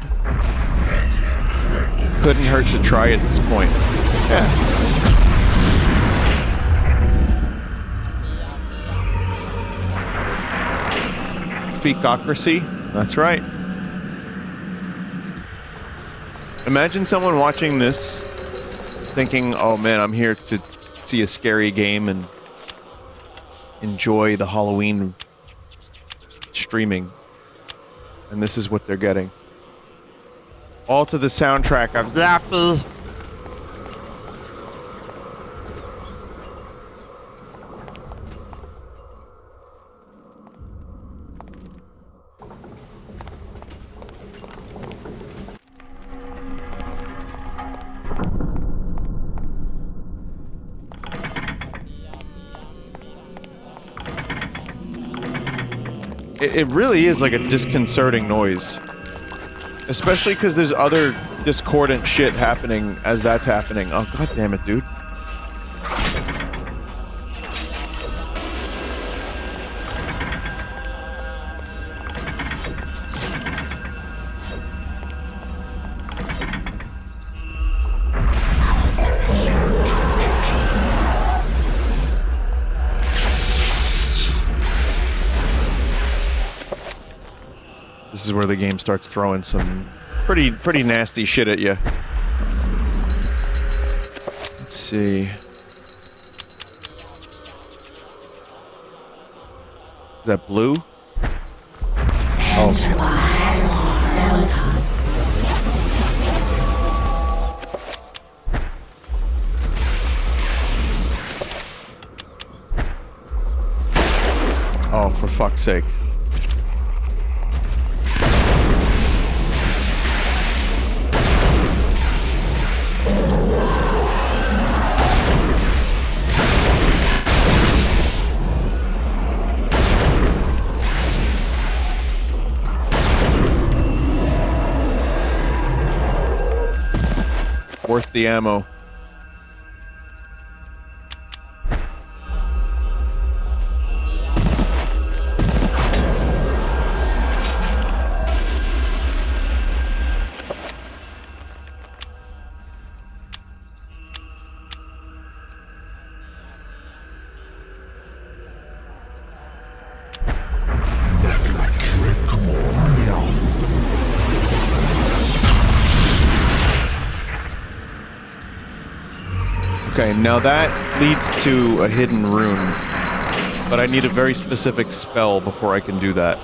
Couldn't hurt to try at this point. Yeah. Fecocracy? That's right. Imagine someone watching this thinking, oh man, I'm here to see a scary game and enjoy the Halloween streaming. And this is what they're getting. All to the soundtrack of Zappy. It really is like a disconcerting noise. Especially because there's other discordant shit happening as that's happening. Oh, god damn it, dude. This is where the game starts throwing some pretty nasty shit at you. Let's see. Is that blue? Enter Oh, for fuck's sake. Worth the ammo. Okay, now that leads to a hidden rune, but I need a very specific spell before I can do that.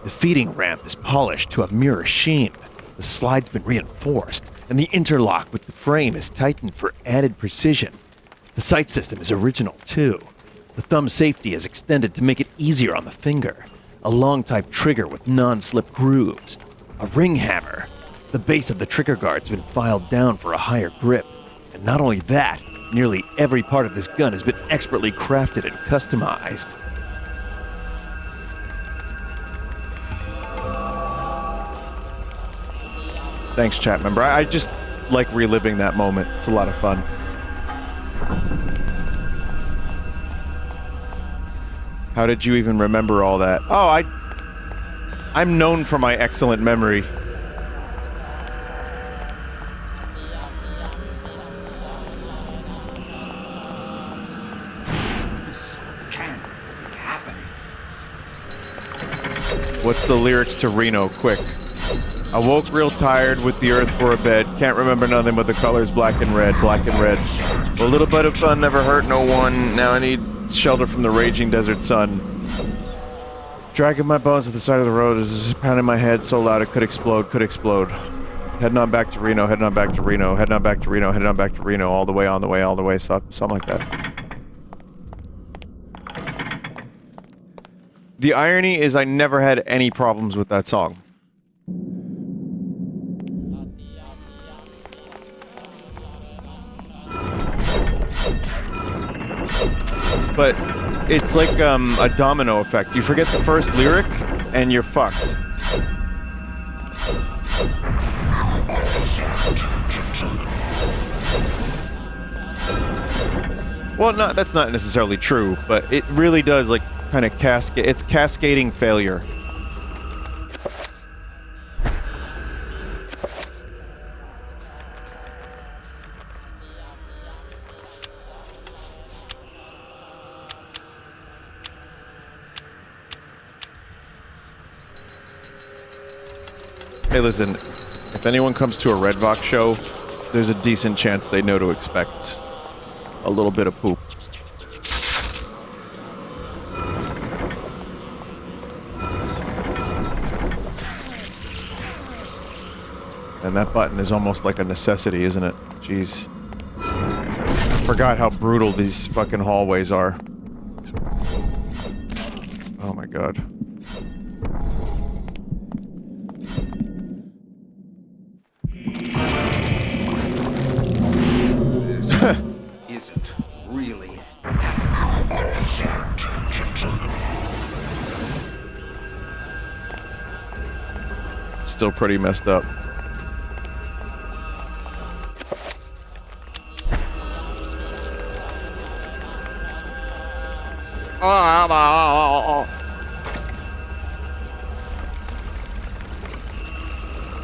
The feeding ramp is polished to a mirror sheen. The slide's been reinforced, and the interlock with the frame is tightened for added precision. The sight system is original, too. The thumb safety is extended to make it easier on the finger. A long-type trigger with non-slip grooves. A ring hammer. The base of the trigger guard's been filed down for a higher grip. And not only that, nearly every part of this gun has been expertly crafted and customized. Thanks, chat member. I just like reliving that moment. It's a lot of fun. How did you even remember all that? Oh, I'm known for my excellent memory. This can't be happening. What's the lyrics to Reno? Quick. I woke real tired with the earth for a bed. Can't remember nothing but the colors black and red, black and red. A little bit of fun never hurt no one. Now I need shelter from the raging desert sun. Dragging my bones to the side of the road is pounding my head so loud it could explode, could explode. Heading on back to Reno, heading on back to Reno, heading on back to Reno, heading on back to Reno, all the way, on the way, all the way, something like that. The irony is I never had any problems with that song. But it's like a domino effect. You forget the first lyric, and you're fucked. Well, that's not necessarily true, but it really does, like, kind of cascade. It's cascading failure. Hey, listen, if anyone comes to a Red Vox show, there's a decent chance they know to expect a little bit of poop. And that button is almost like a necessity, isn't it? Jeez. I forgot how brutal these fucking hallways are. Oh my god. Isn't really Still pretty messed up.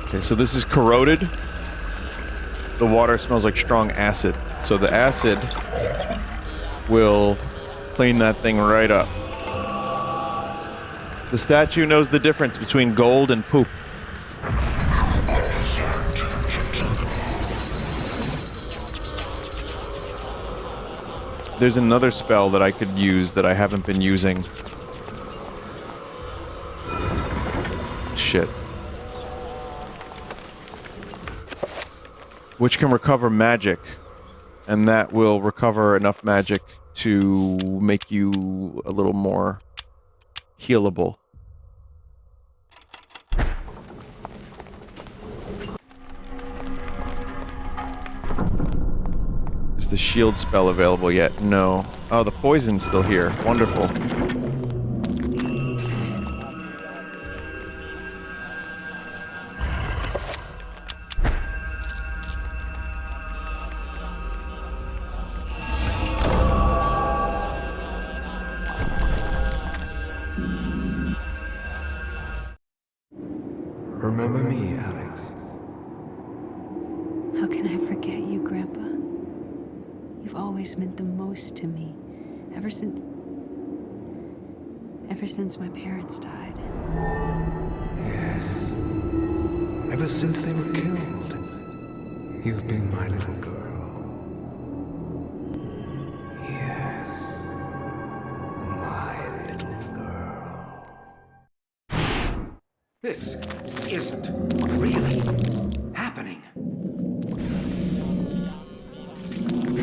Okay, so this is corroded. The water smells like strong acid. So the acid will clean that thing right up. The statue knows the difference between gold and poop. There's another spell that I could use that I haven't been using. Shit. Which can recover magic. And that will recover enough magic to make you a little more healable. Is the shield spell available yet? No. Oh, the poison's still here. Wonderful. Remember me, Alex. How can I forget you, Grandpa? You've always meant the most to me. Ever since my parents died. Yes. Ever since they were killed, you've been my little girl. Yes. My little girl. This isn't really happening.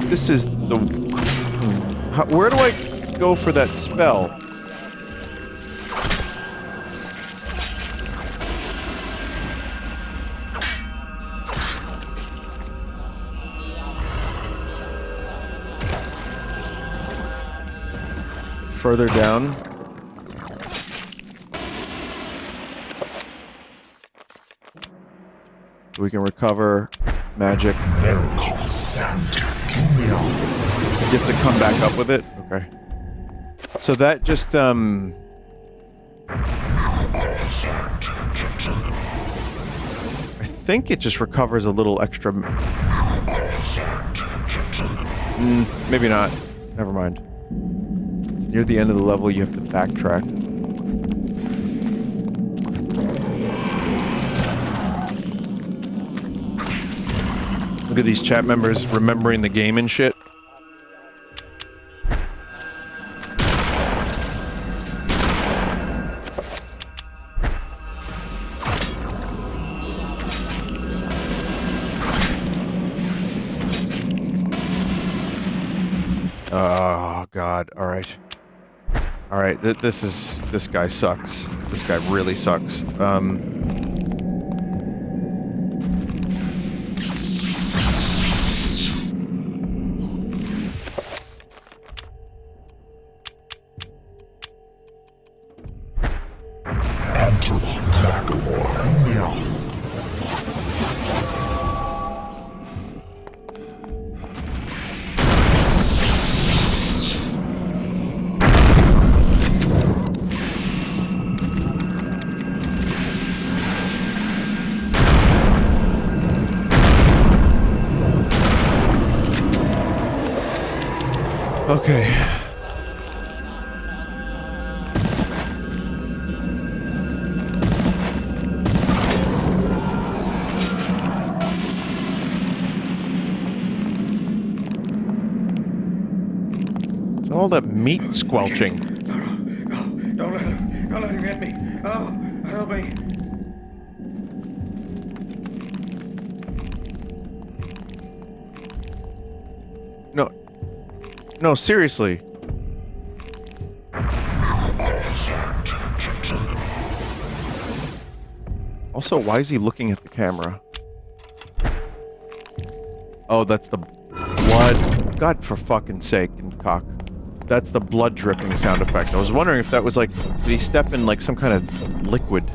This is the... where do I go for that spell? Further down. We can recover magic. You have to come back up with it? Okay. So that just, I think it just recovers a little extra... maybe not. Never mind. It's near the end of the level, you have to backtrack. Look at these chat members remembering the game and shit. Alright. Alright, this guy sucks. This guy really sucks. Okay. It's all that meat squelching. No, don't let him get me. Oh, help me. No, seriously. Also, why is he looking at the camera? Oh, that's the blood. God, for fucking sake, and cock. That's the blood dripping sound effect. I was wondering if that was like, did he step in like some kind of liquid?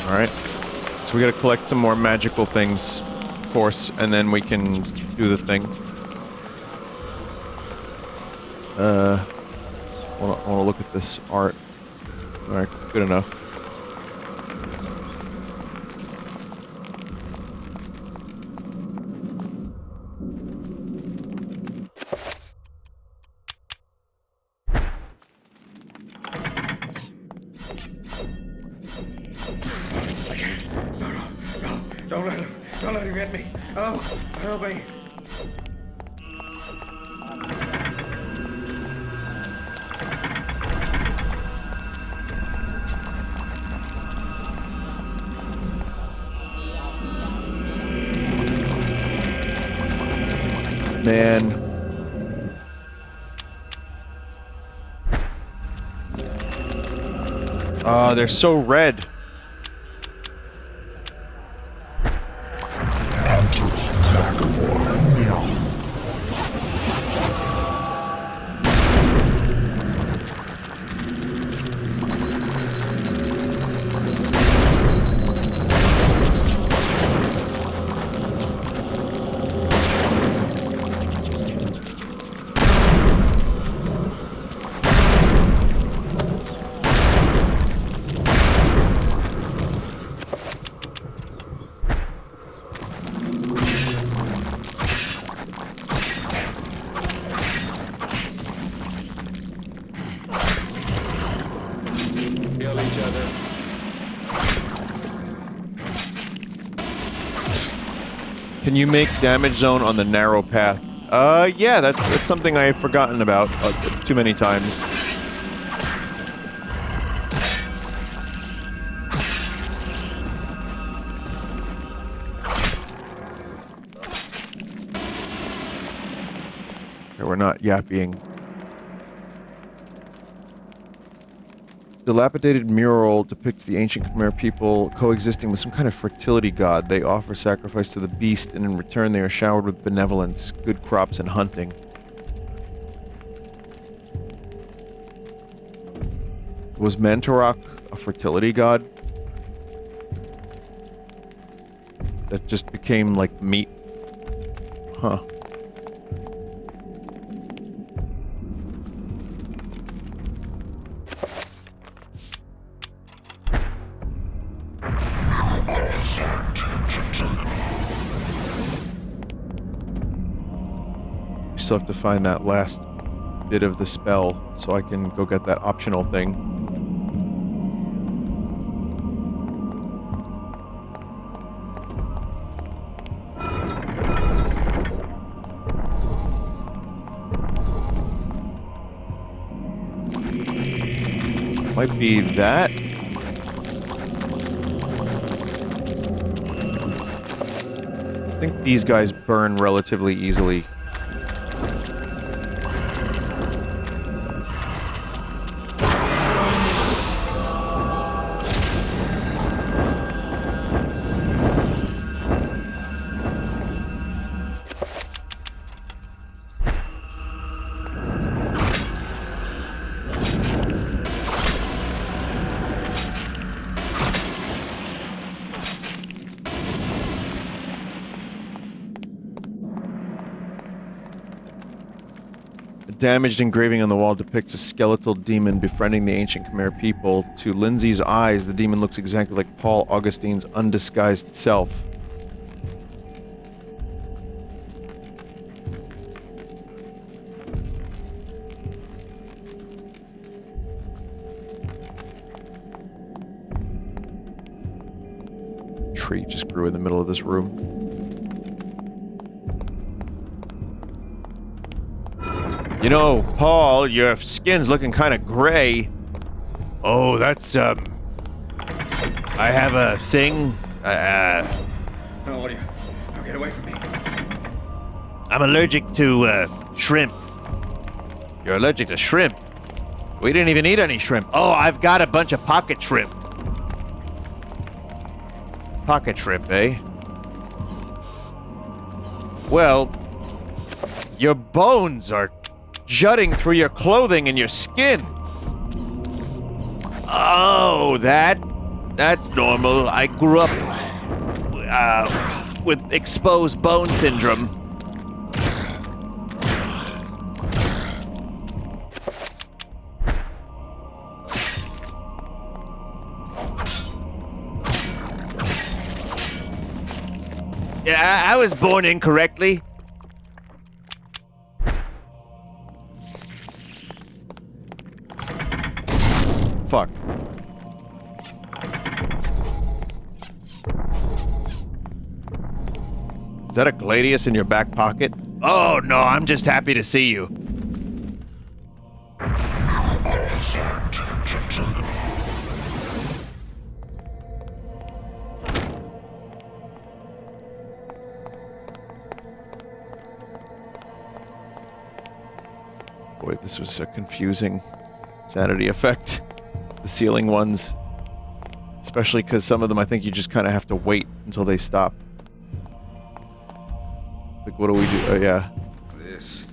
Alright. So we gotta collect some more magical things, of course, and then we can do the thing. I wanna look at this art. Alright, good enough. Don't let him get me. Oh, help me. Man. Oh, they're so red. Can you make damage zone on the narrow path? Yeah, that's something I've forgotten about too many times. Okay, we're not yapping. Dilapidated mural depicts the ancient Khmer people coexisting with some kind of fertility god. They offer sacrifice to the beast, and in return they are showered with benevolence, good crops, and hunting. Was Mantorok a fertility god? That just became, like, meat? Huh. still have to find that last bit of the spell so I can go get that optional thing. Might be that. I think these guys burn relatively easily. Damaged engraving on the wall depicts a skeletal demon befriending the ancient Khmer people. To Lindsay's eyes, the demon looks exactly like Paul Augustine's undisguised self. A tree just grew in the middle of this room. You know, Paul, your skin's looking kind of gray. Oh, that's, I have a thing, No, what are you? Now get away from me. I'm allergic to, shrimp. You're allergic to shrimp? We didn't even eat any shrimp. Oh, I've got a bunch of pocket shrimp. Pocket shrimp, eh? Well, your bones are jutting through your clothing and your skin. Oh, that's normal. I grew up with exposed bone syndrome. Yeah, I was born incorrectly. Fuck. Is that a gladius in your back pocket? Oh no, I'm just happy to see you. Boy, this was a confusing sanity effect. The ceiling ones. Especially because some of them I think you just kind of have to wait until they stop. Like, what do we do? Oh, yeah. This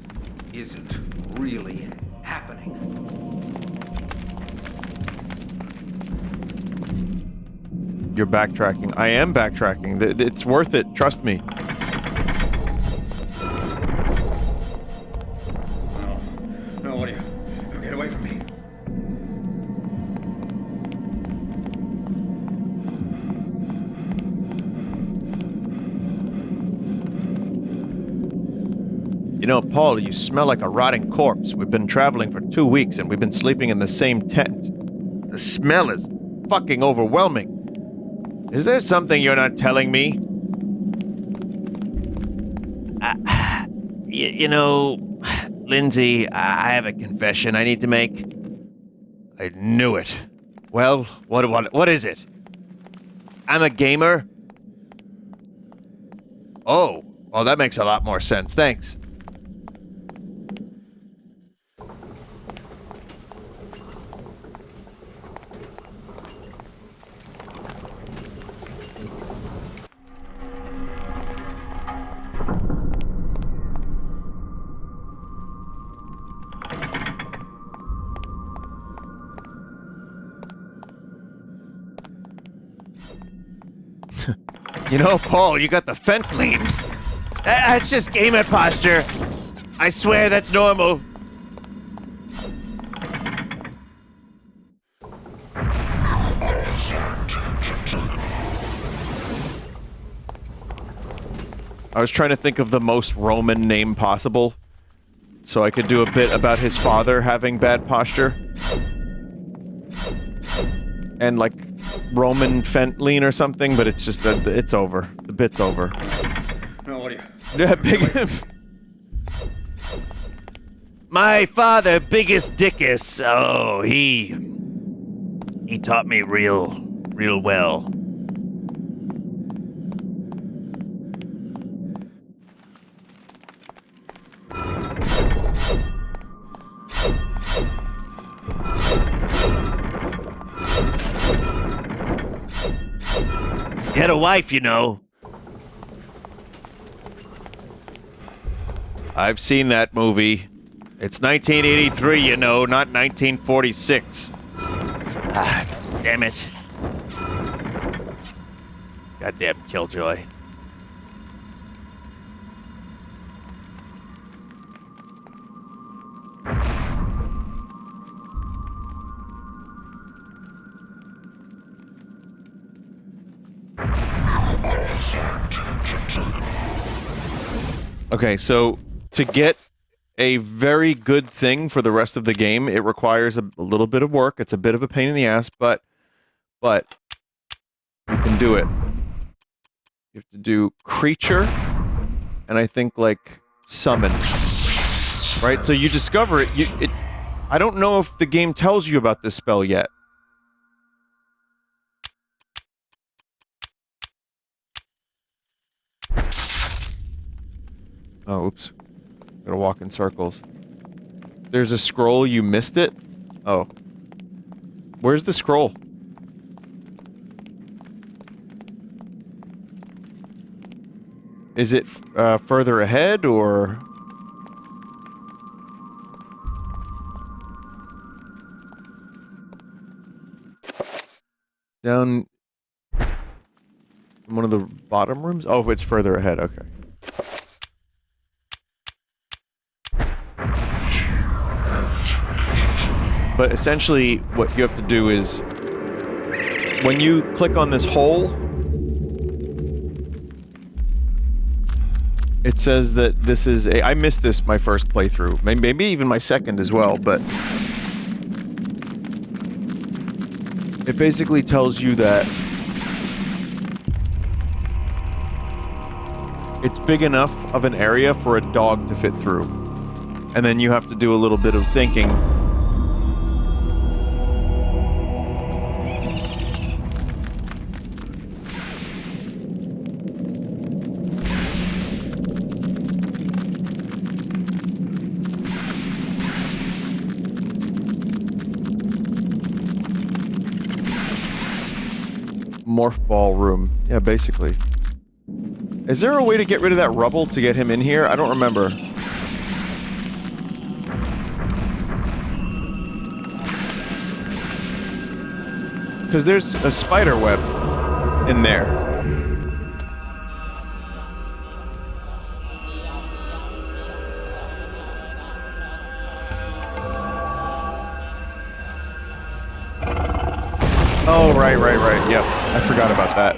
isn't really happening. You're backtracking. I am backtracking. It's worth it. Trust me. No, what are you? Now get away from me. You know, Paul, you smell like a rotting corpse. We've been traveling for 2 weeks and we've been sleeping in the same tent. The smell is fucking overwhelming. Is there something you're not telling me? You know, Lindsay, I have a confession I need to make. I knew it. Well, what is it? I'm a gamer? Oh, well, that makes a lot more sense. Thanks. You know, Paul, you got the fence lead. That's just gamer posture. I swear that's normal. I was trying to think of the most Roman name possible. so I could do a bit about his father having bad posture. And like Roman Fentlean or something, but it's just that it's over. The bit's over. No, what are you? Yeah, big. My father, Biggest Dickus. Oh, he taught me real well. He had a wife, you know. I've seen that movie. It's 1983, you know, not 1946. Ah, damn it. Goddamn Killjoy. Okay, so to get a very good thing for the rest of the game, it requires a little bit of work. It's a bit of a pain in the ass, but you can do it. You have to do creature, and I think like summon. Right? So you discover it. I don't know if the game tells you about this spell yet. Oh, oops. Gotta walk in circles. There's a scroll, you missed it? Oh. Where's the scroll? Is it further ahead, or...? Down... in one of the bottom rooms? Oh, it's further ahead, okay. But essentially, what you have to do is, when you click on this hole, it says that this is a... I missed this my first playthrough, maybe even my second as well, but... it basically tells you that it's big enough of an area for a dog to fit through. And then you have to do a little bit of thinking. Morph ball room. Yeah, basically. Is there a way to get rid of that rubble to get him in here? I don't remember. Because there's a spider web in there. Oh, right. Yep. I forgot about that.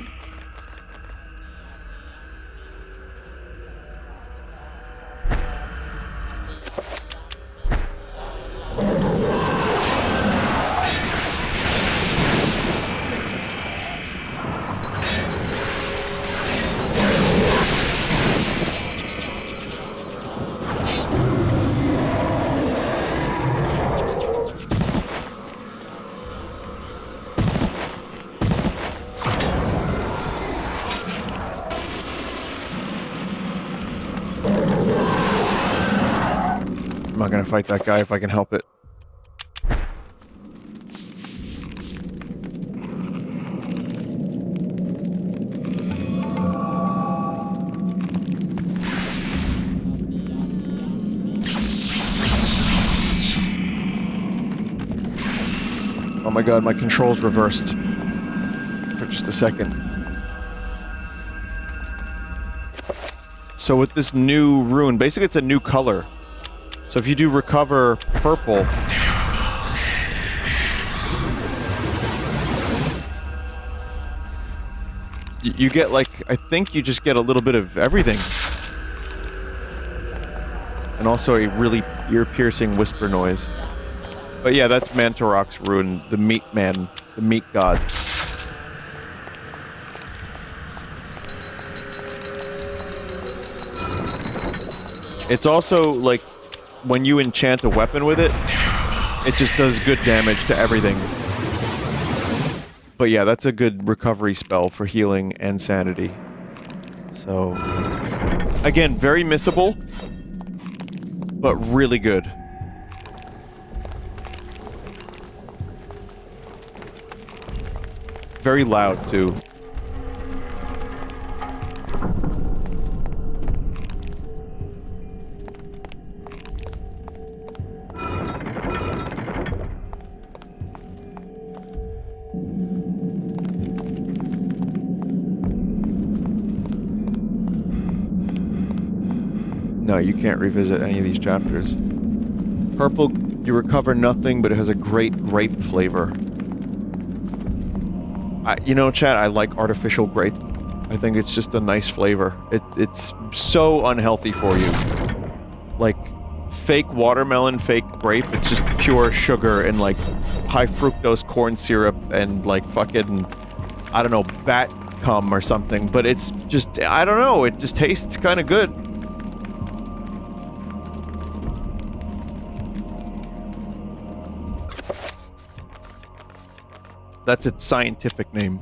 I'm not gonna fight that guy if I can help it. Oh my god, my controls reversed for just a second. So with this new rune, basically it's a new color. So if you do recover purple, you get like, I think you just get a little bit of everything. And also a really ear-piercing whisper noise. But yeah, that's Mantorok's rune, the meat man, the meat god. It's also, like, when you enchant a weapon with it, it just does good damage to everything. But yeah, that's a good recovery spell for healing and sanity. So, again, very missable, but really good. Very loud, too. No, you can't revisit any of these chapters. Purple, you recover nothing, but it has a great grape flavor. You know, chat, I like artificial grape. I think it's just a nice flavor. It's so unhealthy for you. Like, fake watermelon, fake grape, it's just pure sugar and, like, high fructose corn syrup and, like, fucking, I don't know, bat cum or something. But it's just, I don't know, it just tastes kind of good. That's its scientific name.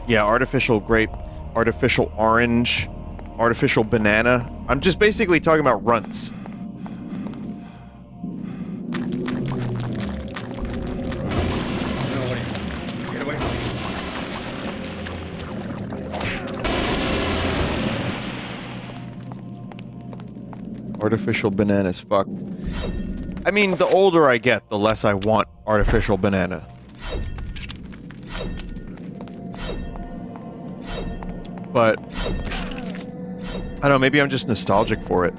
Yeah, artificial grape, artificial orange, artificial banana. I'm just basically talking about runts. Get away from me. Artificial banana's fucked. I mean, the older I get, the less I want artificial banana. But I don't know, maybe I'm just nostalgic for it.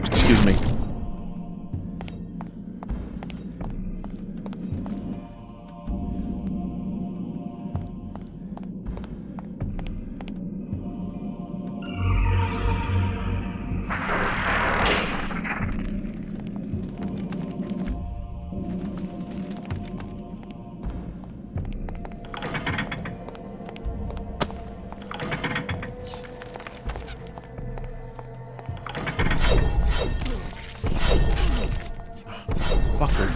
Excuse me. Fucker.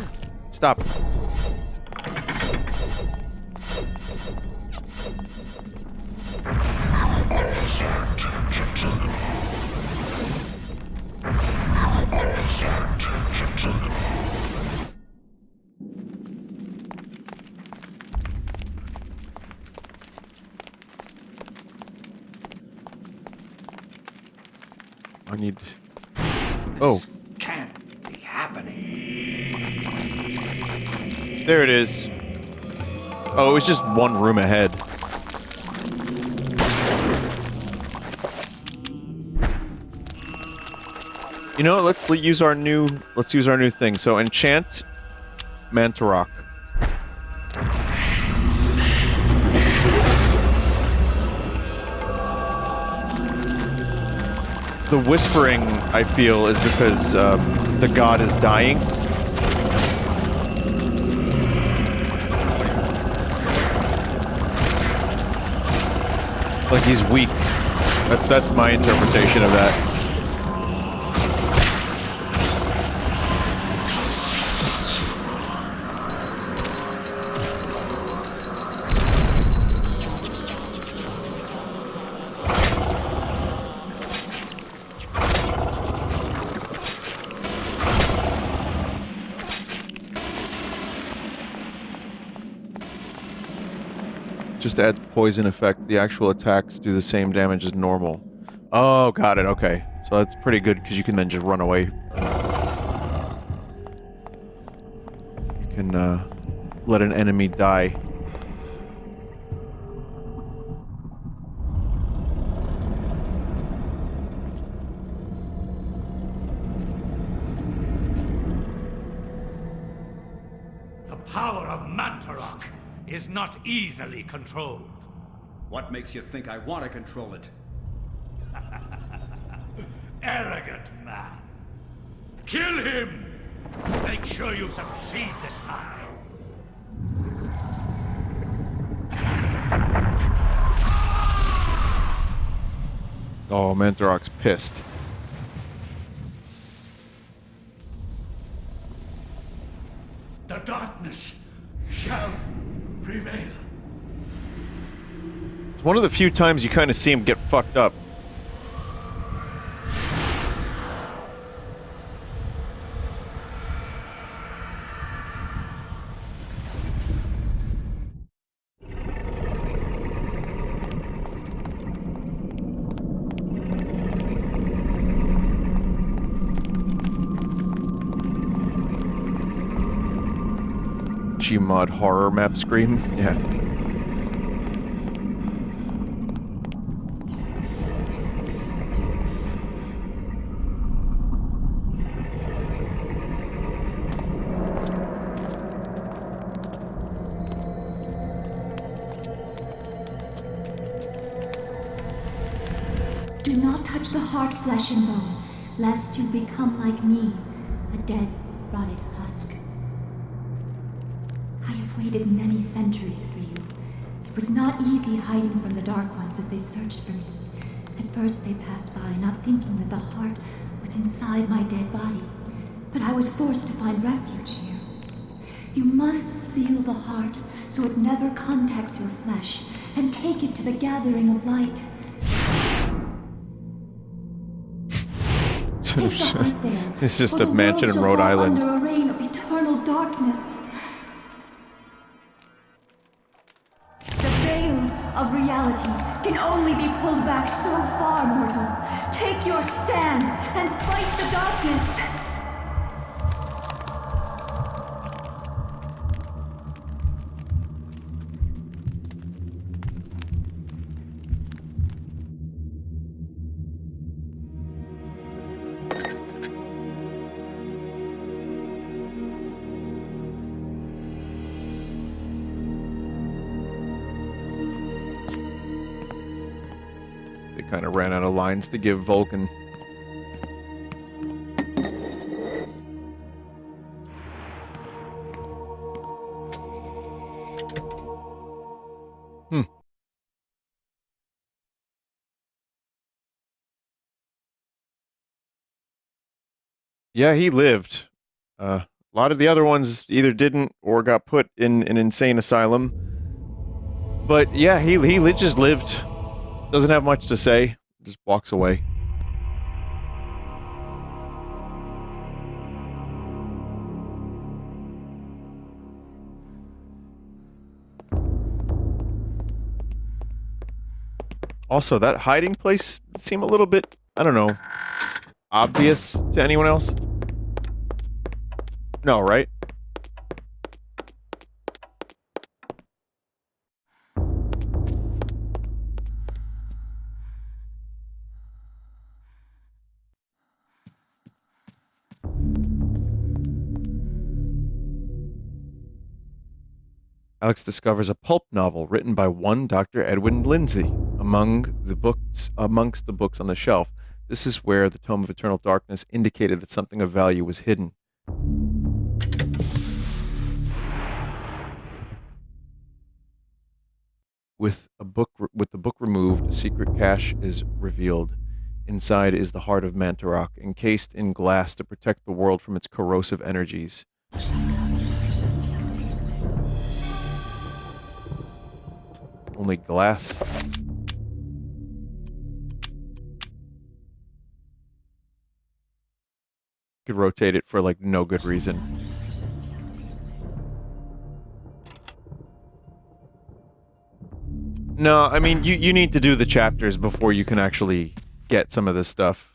Stop. I need... Oh. Can't be happening. There it is. Oh, it was just one room ahead. You know, let's use our new thing. So enchant Mantorok. The whispering, I feel, is because the god is dying. Like he's weak. That's my interpretation of that. Just adds poison effect. The actual attacks do the same damage as normal. Oh, got it. Okay. So that's pretty good because you can then just run away. You can let an enemy die. power of Mantorok is not easily controlled. What makes you think I want to control it? Arrogant man. Kill him! Make sure you succeed this time. Oh, Mantorok's pissed. The darkness shall prevail. It's one of the few times you kind of see him get fucked up. Gmod horror map screen, yeah. Do not touch the heart, flesh and bone, lest you become like me, a dead, rotted husk. I have waited many centuries for you. It was not easy hiding from the Dark Ones as they searched for me. At first they passed by, not thinking that the heart was inside my dead body. But I was forced to find refuge here. You must seal the heart so it never contacts your flesh, and take it to the gathering of light. It's just a mansion in Rhode Island. Under a reign of eternal darkness. The veil of reality can only be pulled back so far, mortal. Take your stand and fight the darkness. Kind of ran out of lines to give Vulcan. Yeah, he lived. A lot of the other ones either didn't or got put in an insane asylum. But yeah, he just lived. Doesn't have much to say. Just walks away. Also, that hiding place seemed a little bit, I don't know, obvious to anyone else? No, right? Alex discovers a pulp novel written by one Dr. Edwin Lindsay amongst the books on the shelf. This is where the Tome of Eternal Darkness indicated that something of value was hidden. With the book removed, a secret cache is revealed. Inside is the heart of Mantorok, encased in glass to protect the world from its corrosive energies. Only glass. Could rotate it for like no good reason. No, I mean you need to do the chapters before you can actually get some of this stuff.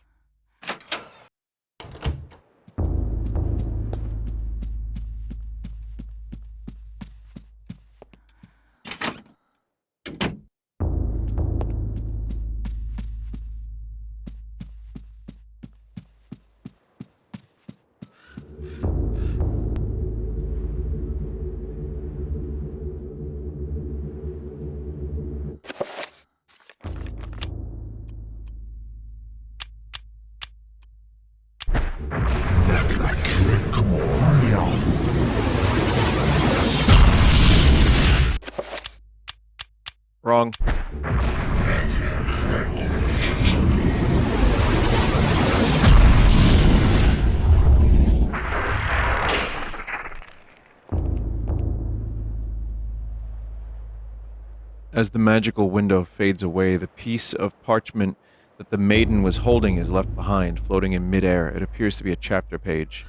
Wrong. As the magical window fades away, the piece of parchment that the maiden was holding is left behind, floating in midair. It appears to be a chapter page.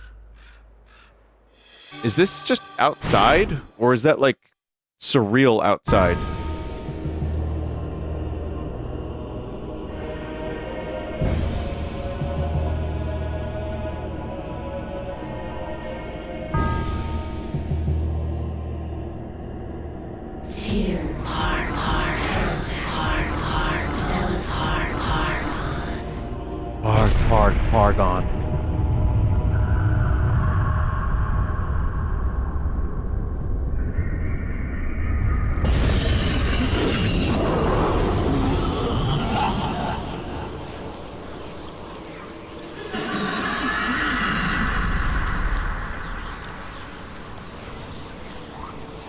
Is this just outside? Or is that, like, surreal outside? Pargon.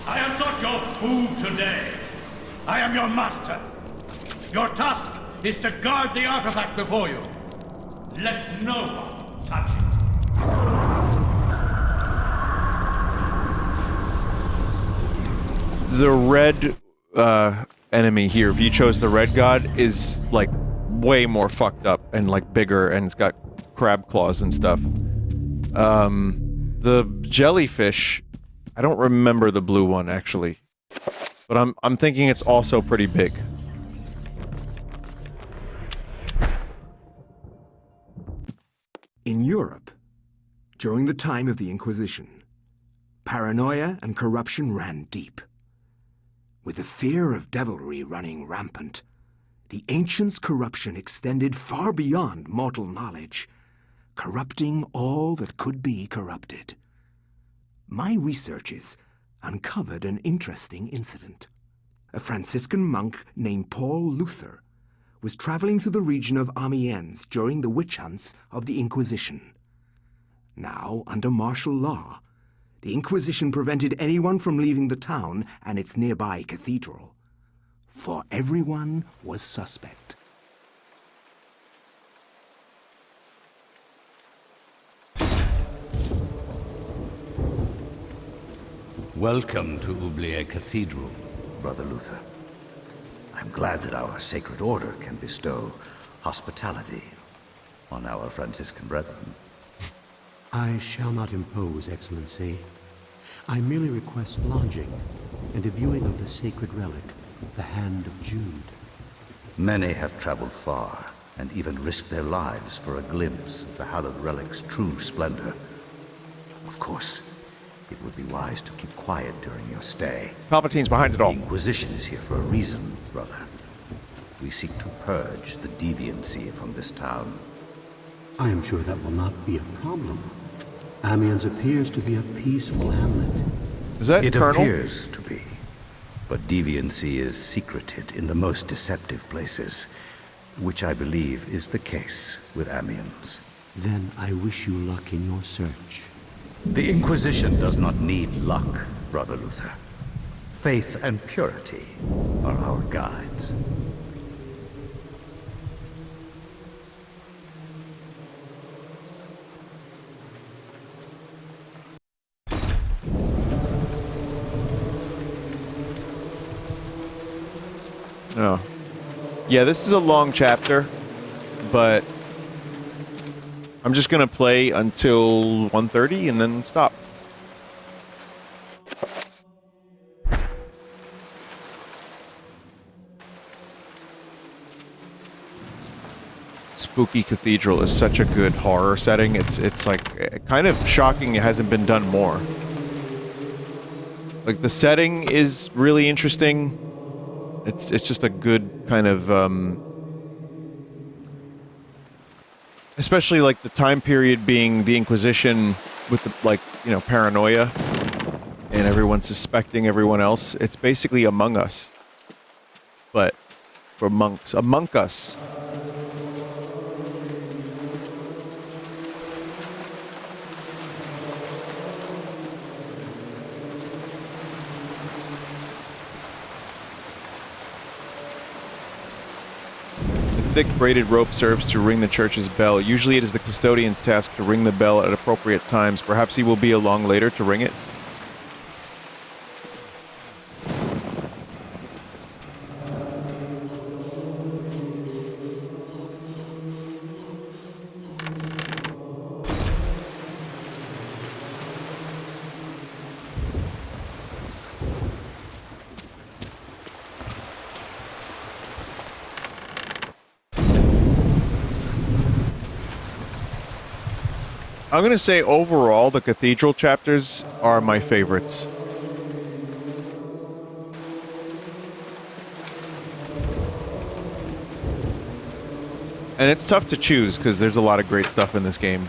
I am not your food today. I am your master. Your task is to guard the artifact before you. Let no one touch it. The red enemy here, if you chose the red god, is like way more fucked up and like bigger, and it's got crab claws and stuff. The jellyfish, I don't remember the blue one actually, but I'm thinking it's also pretty big. In Europe, during the time of the Inquisition, paranoia and corruption ran deep. With the fear of devilry running rampant, the ancients' corruption extended far beyond mortal knowledge, corrupting all that could be corrupted. My researches uncovered an interesting incident. A Franciscan monk named Paul Luther was traveling through the region of Amiens during the witch hunts of the Inquisition. Now, under martial law, the Inquisition prevented anyone from leaving the town and its nearby cathedral, for everyone was suspect. Welcome to Oubliette Cathedral, Brother Luther. I'm glad that our sacred order can bestow hospitality on our Franciscan brethren. I shall not impose, Excellency. I merely request lodging and a viewing of the sacred relic, the Hand of Jude. Many have traveled far and even risked their lives for a glimpse of the hallowed relic's true splendor. Of course, it would be wise to keep quiet during your stay. Palpatine's behind it all. The Inquisition is here for a reason, brother. We seek to purge the deviancy from this town. I am sure that will not be a problem. Amiens appears to be a peaceful hamlet. Is that It Colonel? appears to be. But deviancy is secreted in the most deceptive places, which I believe is the case with Amiens. Then I wish you luck in your search. The Inquisition does not need luck, Brother Luther. Faith and purity are our guides. Oh. Yeah, this is a long chapter, but I'm just gonna play until 1:30 and then stop. Spooky Cathedral is such a good horror setting. It's like kind of shocking it hasn't been done more. Like the setting is really interesting. It's just a good kind of especially like the time period being the Inquisition with the, like, you know, paranoia and everyone suspecting everyone else. It's basically Among Us, but for monks. Among Us. thick braided rope serves to ring the church's bell. Usually it is the custodian's task to ring the bell at appropriate times. Perhaps he will be along later to ring it. I'm going to say overall, the Cathedral chapters are my favorites. And it's tough to choose because there's a lot of great stuff in this game.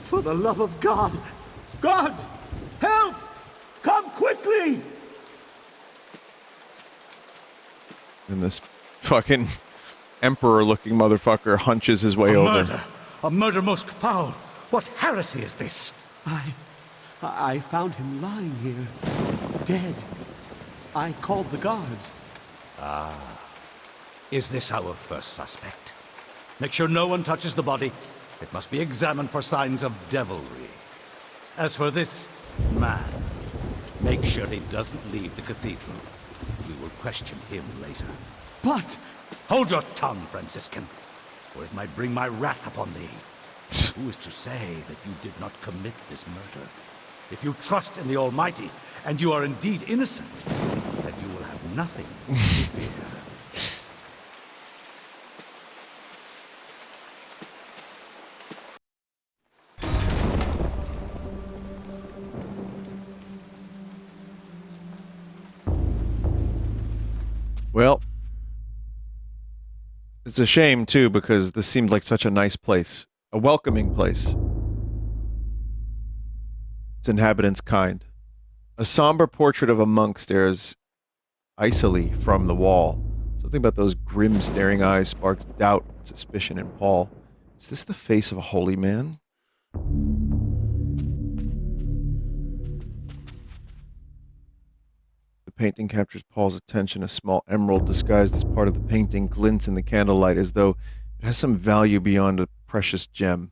For the love of God! God! Help! Come quickly! And this fucking emperor-looking motherfucker hunches his way over. Murder! A murder most foul! What heresy is this? I found him lying here, dead. I called the guards. Ah. Is this our first suspect? Make sure no one touches the body. It must be examined for signs of devilry. As for this man, make sure he doesn't leave the cathedral. We will question him later. But... Hold your tongue, Franciscan, or it might bring my wrath upon thee. Who is to say that you did not commit this murder? If you trust in the Almighty, and you are indeed innocent, then you will have nothing to fear. Well, it's a shame, too, because this seemed like such a nice place. A welcoming place. Its inhabitants kind. A somber portrait of a monk stares icily from the wall. Something about those grim staring eyes sparks doubt and suspicion in Paul. Is this the face of a holy man? The painting captures Paul's attention. A small emerald disguised as part of the painting glints in the candlelight as though it has some value beyond a precious gem.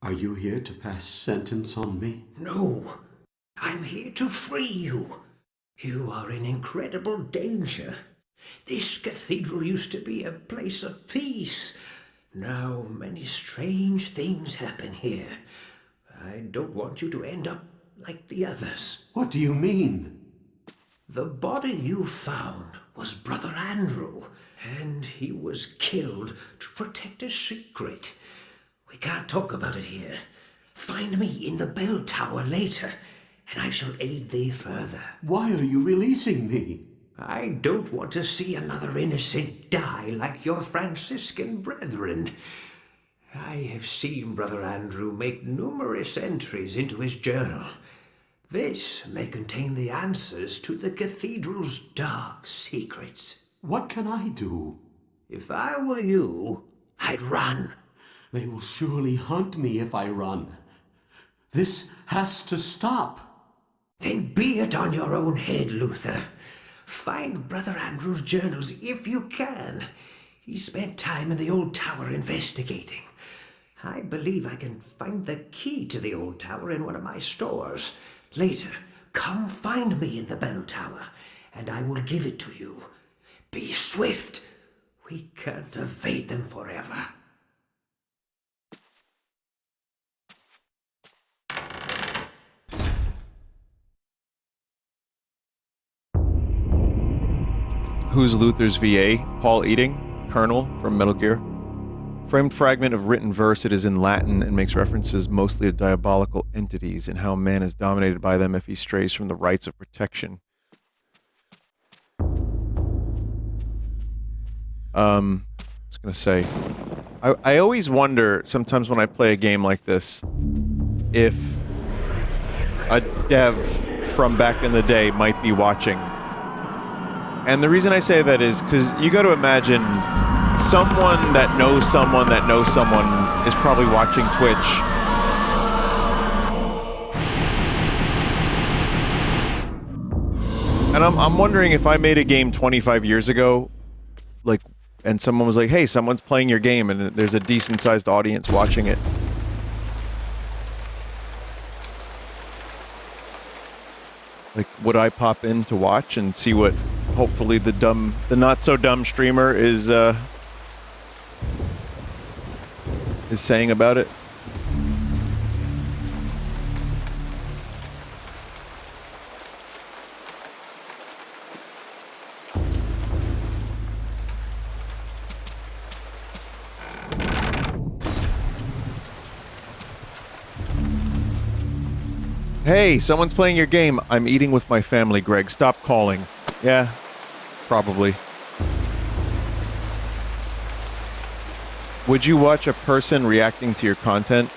Are you here to pass sentence on me? No. I'm here to free you. You are in incredible danger. This cathedral used to be a place of peace. Now many strange things happen here. I don't want you to end up like the others. What do you mean? The body you found was Brother Andrew, and he was killed to protect a secret. We can't talk about it here. Find me in the bell tower later, and I shall aid thee further. Why are you releasing me? I don't want to see another innocent die like your Franciscan brethren. I have seen Brother Andrew make numerous entries into his journal. This may contain the answers to the cathedral's dark secrets. What can I do? If I were you, I'd run. They will surely hunt me if I run. This has to stop. Then be it on your own head, Luther. Find Brother Andrew's journals if you can. He spent time in the old tower investigating. I believe I can find the key to the old tower in one of my stores. Later, come find me in the bell tower, and I will give it to you. Be swift. We can't evade them forever. Who's Luther's VA? Paul Eating, Colonel from Metal Gear. Framed fragment of written verse. It is in Latin and makes references mostly to diabolical entities and how man is dominated by them if he strays from the rights of protection. I was gonna say, I always wonder, sometimes when I play a game like this, if a dev from back in the day might be watching. And the reason I say that is because you got to imagine someone that knows someone that knows someone is probably watching Twitch. And I'm wondering if I made a game 25 years ago, like, and someone was like, hey, someone's playing your game, and there's a decent-sized audience watching it. Like, would I pop in to watch and see what, hopefully, the not-so-dumb streamer is saying about it? Hey, someone's playing your game. I'm eating with my family, Greg. Stop calling. Yeah, probably. Would you watch a person reacting to your content?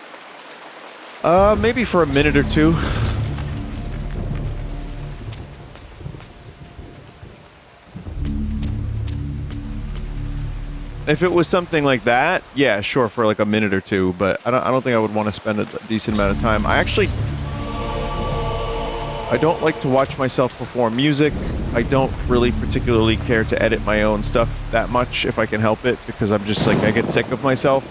Maybe for a minute or two. If it was something like that, yeah, sure, for like a minute or two, but I don't think I would want to spend a decent amount of time. I don't like to watch myself perform music. I don't really particularly care to edit my own stuff that much if I can help it, because I'm just like, I get sick of myself.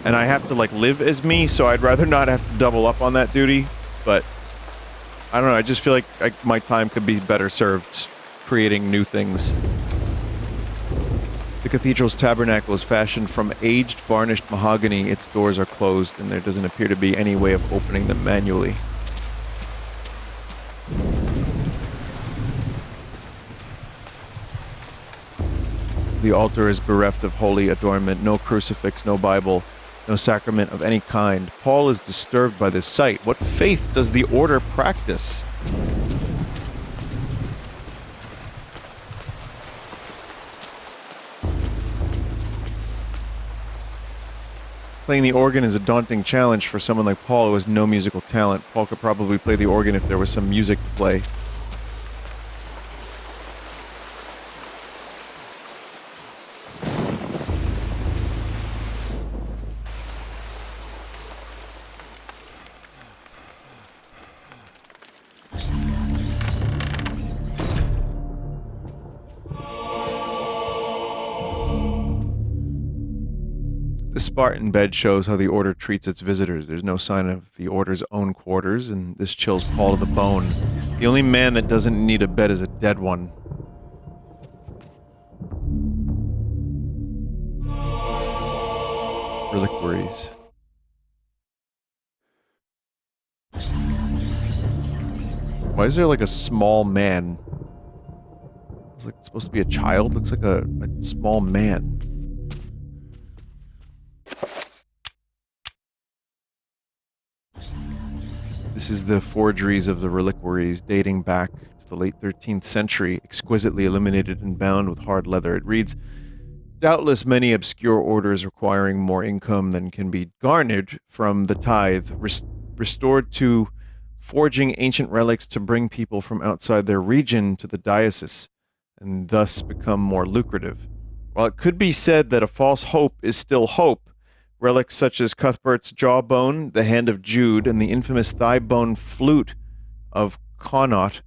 And I have to like live as me, so I'd rather not have to double up on that duty. But I don't know, I just feel like my time could be better served creating new things. The cathedral's tabernacle is fashioned from aged, varnished mahogany. Its doors are closed, and there doesn't appear to be any way of opening them manually. The altar is bereft of holy adornment, no crucifix, no Bible, no sacrament of any kind. Paul is disturbed by this sight. What faith does the order practice? Playing the organ is a daunting challenge for someone like Paul who has no musical talent. Paul could probably play the organ if there was some music to play. The Spartan bed shows how the Order treats its visitors. There's no sign of the Order's own quarters, and this chills Paul to the bone. The only man that doesn't need a bed is a dead one. Reliquaries. Why is there like a small man? It's like it's supposed to be a child. Looks like a small man. This is the forgeries of the reliquaries dating back to the late 13th century, exquisitely illuminated and bound with hard leather. It reads, doubtless many obscure orders requiring more income than can be garnered from the tithe, restored to forging ancient relics to bring people from outside their region to the diocese, and thus become more lucrative. While it could be said that a false hope is still hope, relics such as Cuthbert's jawbone, the hand of Jude, and the infamous thigh bone flute of Connaught,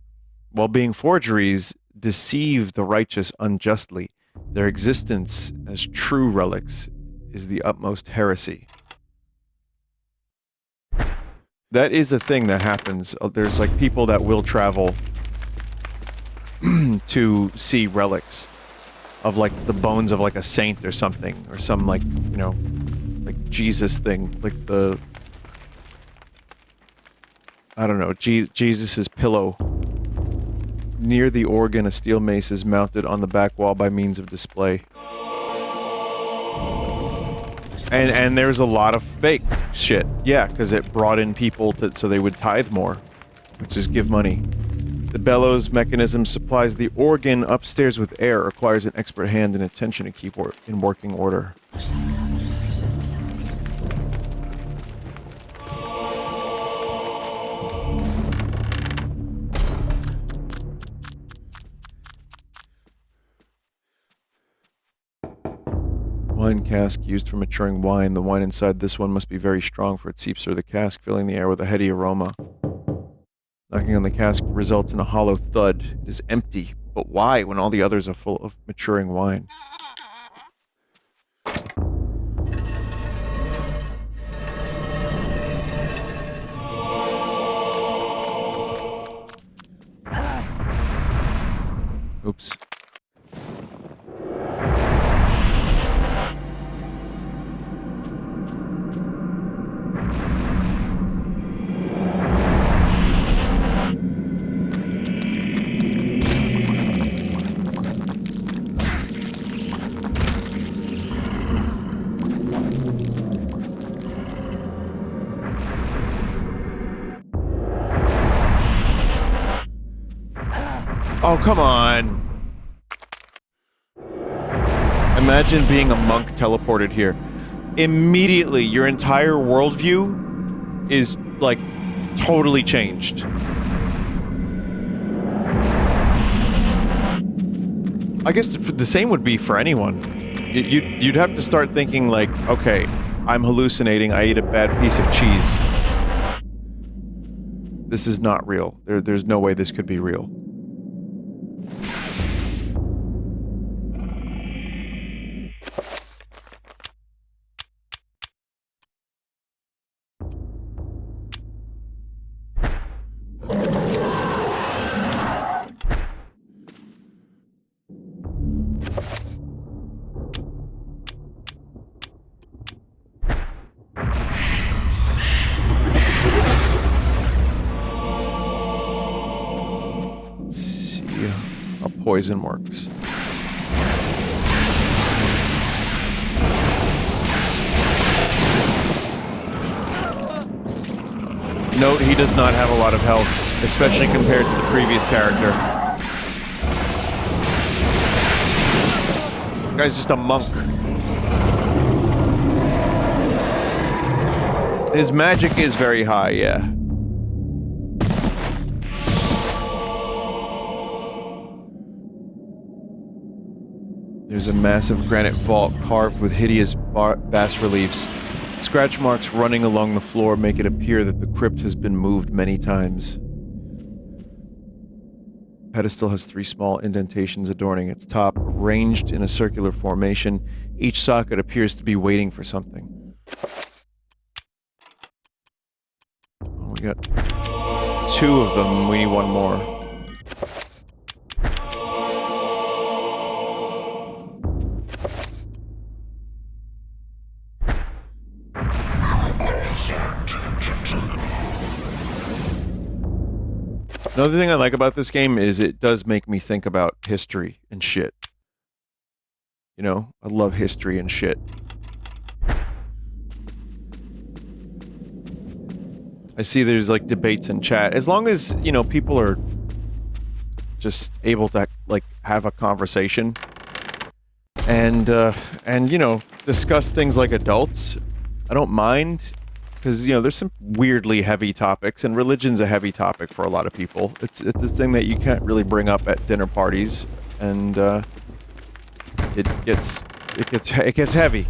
while being forgeries, deceive the righteous unjustly. Their existence as true relics is the utmost heresy. That is a thing that happens. There's like people that will travel to see relics of like the bones of like a saint or something, or some like, you know, like Jesus thing, like the, I don't know, Jesus's pillow. Near the organ, a steel mace is mounted on the back wall by means of display. And there's a lot of fake shit, yeah, because it brought in people so they would tithe more, which is give money. The bellows mechanism supplies the organ upstairs with air, requires an expert hand and attention to keep in working order. Wine cask used for maturing wine. The wine inside this one must be very strong, for it seeps through the cask, filling the air with a heady aroma. Knocking on the cask results in a hollow thud. It is empty. But why, when all the others are full of maturing wine? Oops. Oh, come on. Imagine being a monk teleported here. Immediately, your entire worldview is, like, totally changed. I guess the same would be for anyone. You'd have to start thinking, like, okay, I'm hallucinating, I ate a bad piece of cheese. This is not real. There's no way this could be real. Poison works. Note, he does not have a lot of health, especially compared to the previous character. The guy's just a monk. His magic is very high, yeah. There's a massive granite vault carved with hideous bas-reliefs. Scratch marks running along the floor make it appear that the crypt has been moved many times. The pedestal has 3 small indentations adorning its top, arranged in a circular formation. Each socket appears to be waiting for something. Oh, we got 2 of them. We need 1 more. Another thing I like about this game is it does make me think about history and shit. You know, I love history and shit. I see there's like debates in chat. As long as, you know, people are just able to like have a conversation and you know, discuss things like adults, I don't mind. Because, you know, there's some weirdly heavy topics, and religion's a heavy topic for a lot of people. It's the thing that you can't really bring up at dinner parties, and it gets heavy.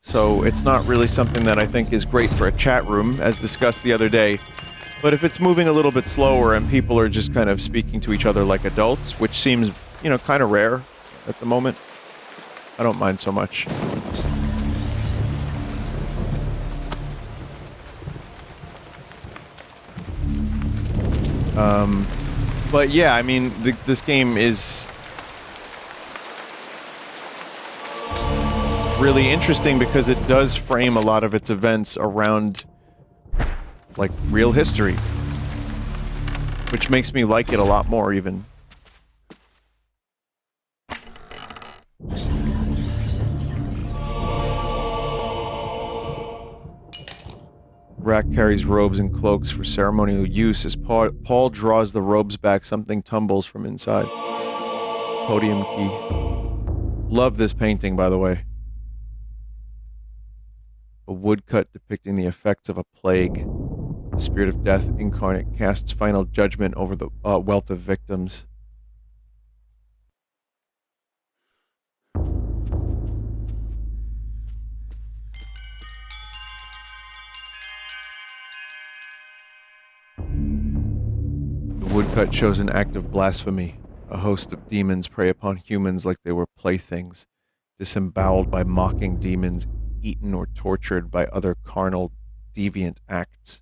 So it's not really something that I think is great for a chat room, as discussed the other day. But if it's moving a little bit slower and people are just kind of speaking to each other like adults, which seems, you know, kind of rare at the moment, I don't mind so much. But yeah, I mean, this game is really interesting because it does frame a lot of its events around, like, real history. Which makes me like it a lot more, even. Rack carries robes and cloaks for ceremonial use. As Paul draws the robes back, something tumbles from inside. Podium key. Love this painting, by the way. A woodcut depicting the effects of a plague. The spirit of death incarnate casts final judgment over the wealth of victims. woodcut shows an act of blasphemy. A host of demons prey upon humans like they were playthings, disemboweled by mocking demons, eaten or tortured by other carnal, deviant acts.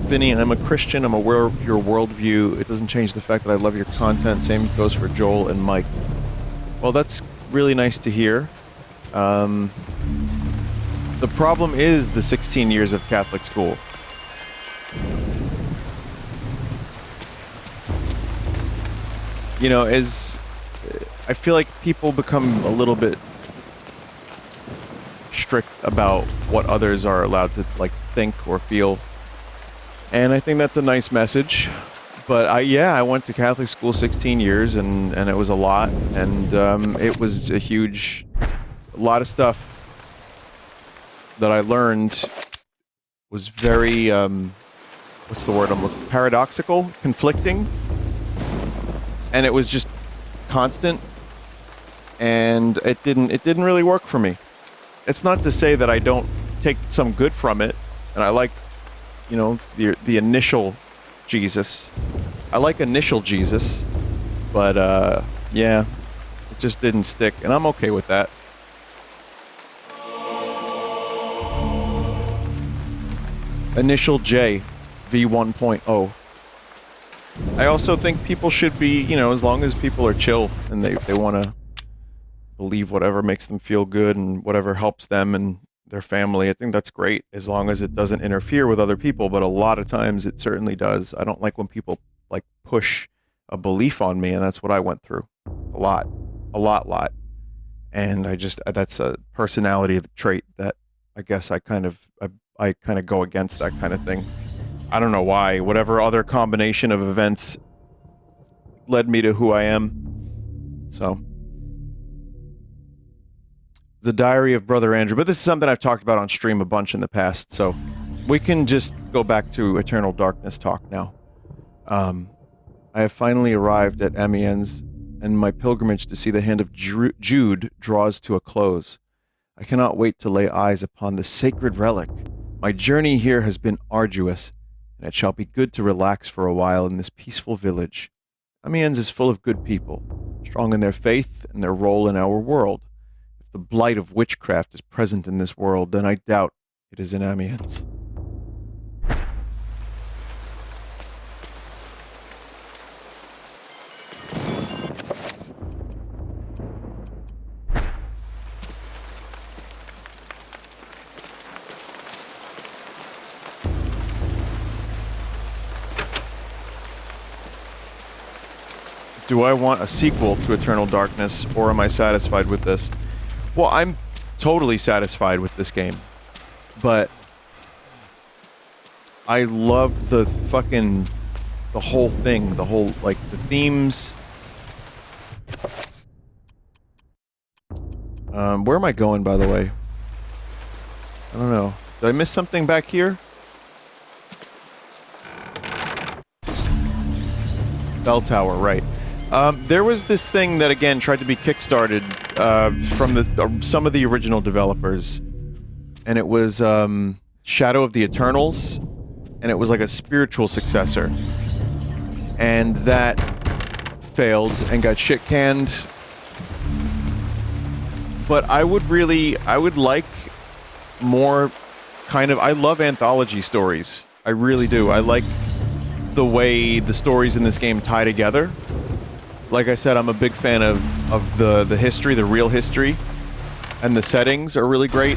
Vinny, I'm a Christian. I'm aware of your worldview. It doesn't change the fact that I love your content. Same goes for Joel and Mike. Well, that's really nice to hear. The problem is the 16 years of Catholic school. You know, as I feel like people become a little bit strict about what others are allowed to, like, think or feel. And I think that's a nice message. But I went to Catholic school 16 years, and it was a lot. And it was a lot of stuff that I learned was very, what's the word I'm looking for? Paradoxical? Conflicting? And it was just constant. And it didn't really work for me. It's not to say that I don't take some good from it, and I like, you know, the initial Jesus. I like initial Jesus, but yeah, it just didn't stick, and I'm okay with that. Initial J, V1.0. I also think people should be, you know, as long as people are chill and they want to believe whatever makes them feel good and whatever helps them and their family, I think that's great, as long as it doesn't interfere with other people, but a lot of times it certainly does. I don't like when people, like, push a belief on me, and that's what I went through. A lot. And that's a personality trait that I guess I kind of go against that kind of thing. I don't know why. Whatever other combination of events led me to who I am. So... The Diary of Brother Andrew, but this is something I've talked about on stream a bunch in the past, so we can just go back to Eternal Darkness talk now. I have finally arrived at Amiens, and my pilgrimage to see the hand of Jude draws to a close. I cannot wait to lay eyes upon the sacred relic. My journey here has been arduous, and it shall be good to relax for a while in this peaceful village. Amiens is full of good people, strong in their faith and their role in our world. The blight of witchcraft is present in this world, then I doubt it is in Amiens. Do I want a sequel to Eternal Darkness, or am I satisfied with this? Well, I'm totally satisfied with this game, but I love the whole thing, like, the themes. Where am I going, by the way? I don't know. Did I miss something back here? Bell Tower, right. There was this thing that, again, tried to be kickstarted from some of the original developers, and it was Shadow of the Eternals, and it was like a spiritual successor, and that failed and got shit-canned. But I would like more kind of... I love anthology stories. I really do. I like the way the stories in this game tie together. Like I said, I'm a big fan of the history, the real history, and the settings are really great.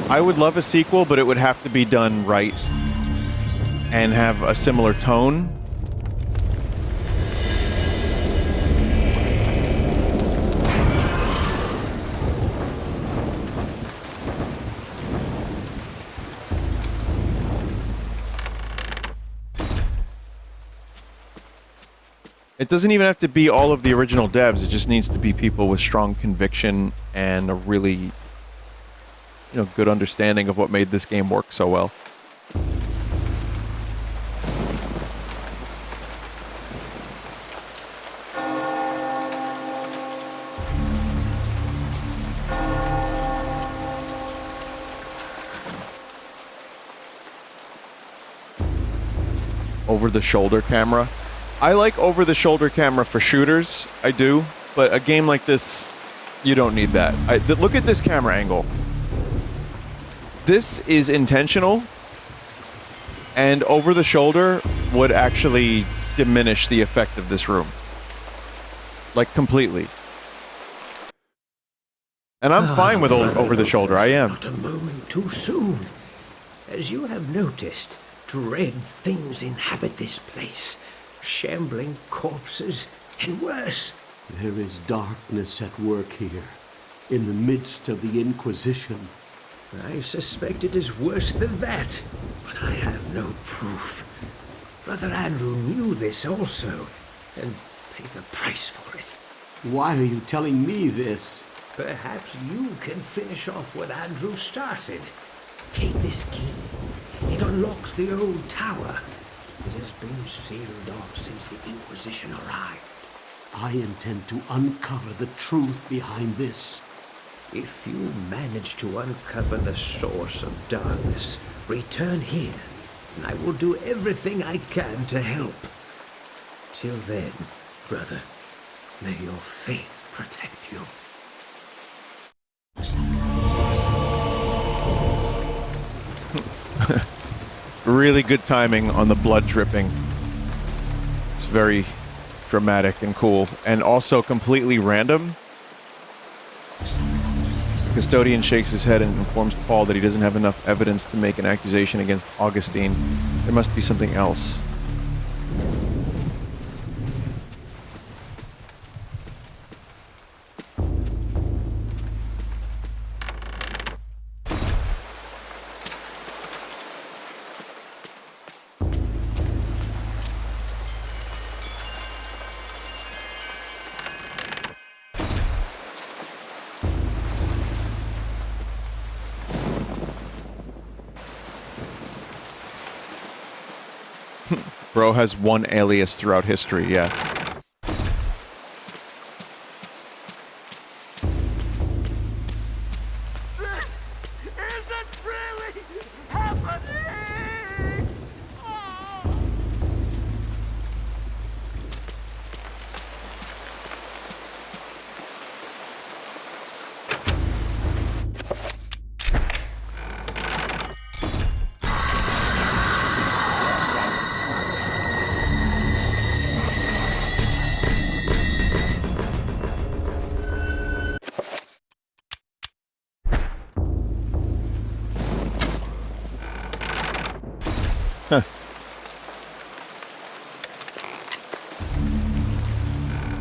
I would love a sequel, but it would have to be done right and have a similar tone. It doesn't even have to be all of the original devs. It just needs to be people with strong conviction and a really, good understanding of what made this game work so well. Over-the-shoulder camera. I like over-the-shoulder camera for shooters, I do, but a game like this, you don't need that. Look at this camera angle. This is intentional, and over-the-shoulder would actually diminish the effect of this room. Like, completely. And I'm fine with over-the-shoulder, I am. Not a moment too soon. As you have noticed, dread things inhabit this place. Shambling corpses, and worse. There is darkness at work here, in the midst of the Inquisition. I suspect it is worse than that, but I have no proof. Brother Andrew knew this also, and paid the price for it. Why are you telling me this? Perhaps you can finish off what Andrew started. Take this key. It unlocks the old tower. It has been sealed off since the Inquisition arrived. I intend to uncover the truth behind this. If you manage to uncover the source of darkness, return here, and I will do everything I can to help. Till then, brother, may your faith protect you. Really good timing on the blood dripping. It's very dramatic and cool, and also completely random. The custodian shakes his head and informs Paul that he doesn't have enough evidence to make an accusation against Augustine. There must be something else. Bro has one alias throughout history, yeah.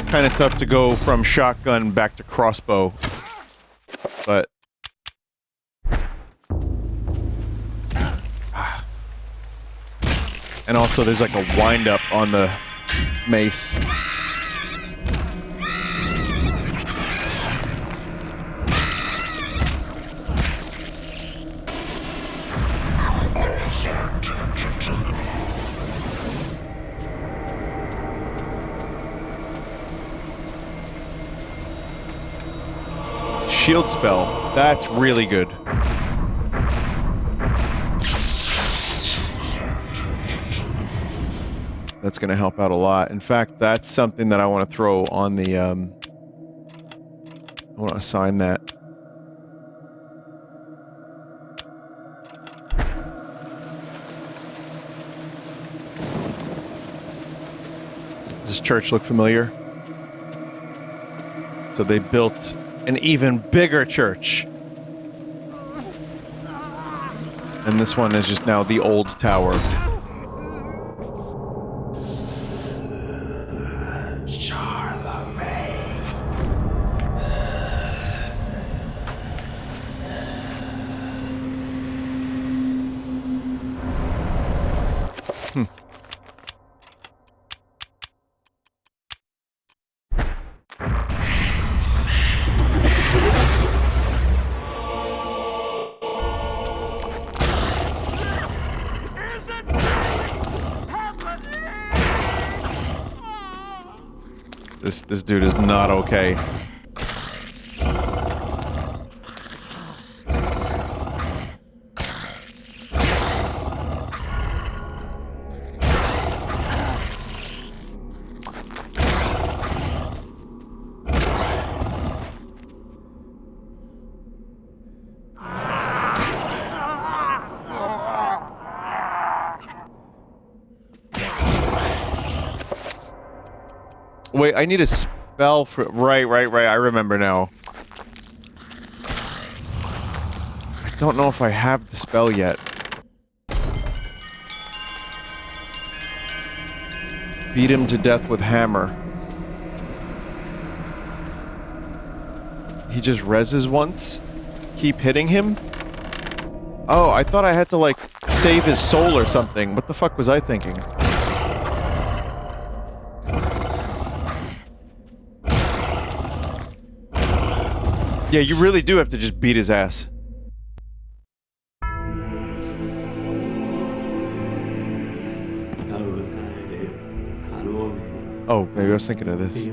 Kind of tough to go from shotgun back to crossbow, but and also there's like a wind up on the mace. Shield spell. That's really good. That's going to help out a lot. In fact, that's something that I want to throw on the, I want to assign that. Does this church look familiar? So they built an even bigger church. And this one is just now the old tower. This dude is not okay. Wait, I need a spell for... Right, I remember now. I don't know if I have the spell yet. Beat him to death with hammer. He just reses once? Keep hitting him? Oh, I thought I had to, like, save his soul or something. What the fuck was I thinking? Yeah, you really do have to just beat his ass. Oh, maybe I was thinking of this.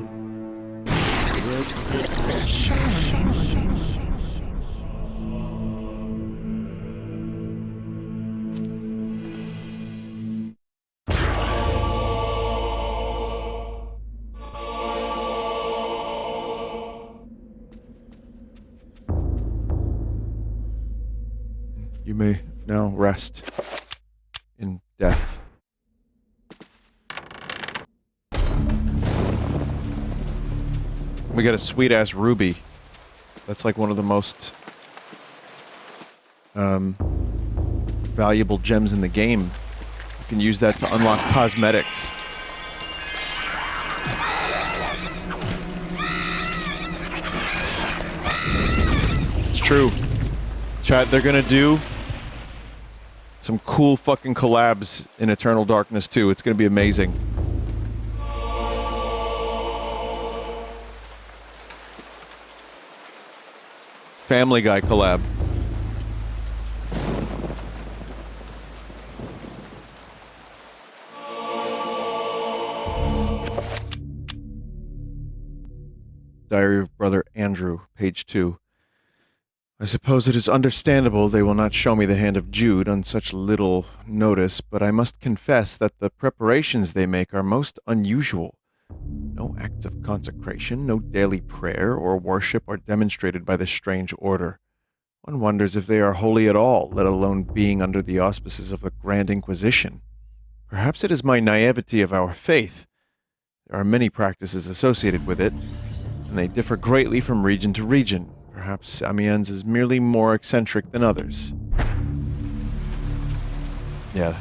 You may now rest in death. We got a sweet-ass ruby. That's like one of the most valuable gems in the game. You can use that to unlock cosmetics. It's true. Chat, they're gonna do some cool fucking collabs in Eternal Darkness 2. It's gonna be amazing. Family Guy collab. Diary of Brother Andrew, page 2. I suppose it is understandable they will not show me the hand of Jude on such little notice, but I must confess that the preparations they make are most unusual. No acts of consecration, no daily prayer or worship are demonstrated by this strange order. One wonders if they are holy at all, let alone being under the auspices of the Grand Inquisition. Perhaps it is my naivety of our faith. There are many practices associated with it, and they differ greatly from region to region. Perhaps Amiens is merely more eccentric than others. Yeah.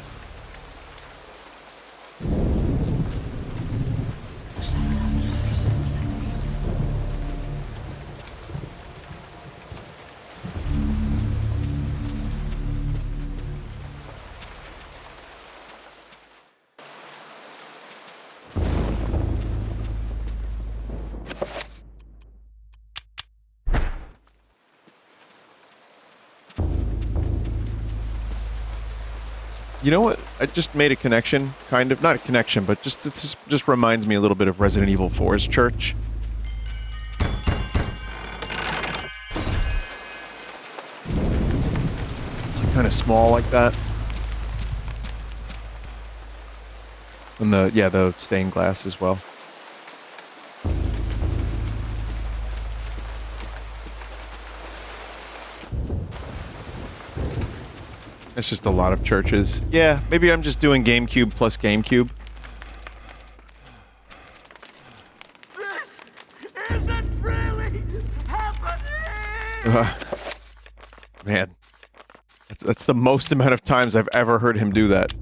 You know what? I just made a connection, kind of. Not a connection, but just reminds me a little bit of Resident Evil 4's church. It's like kind of small like that. And the stained glass as well. It's just a lot of churches. Yeah, maybe I'm just doing GameCube plus GameCube. This isn't really happening! Man. That's the most amount of times I've ever heard him do that.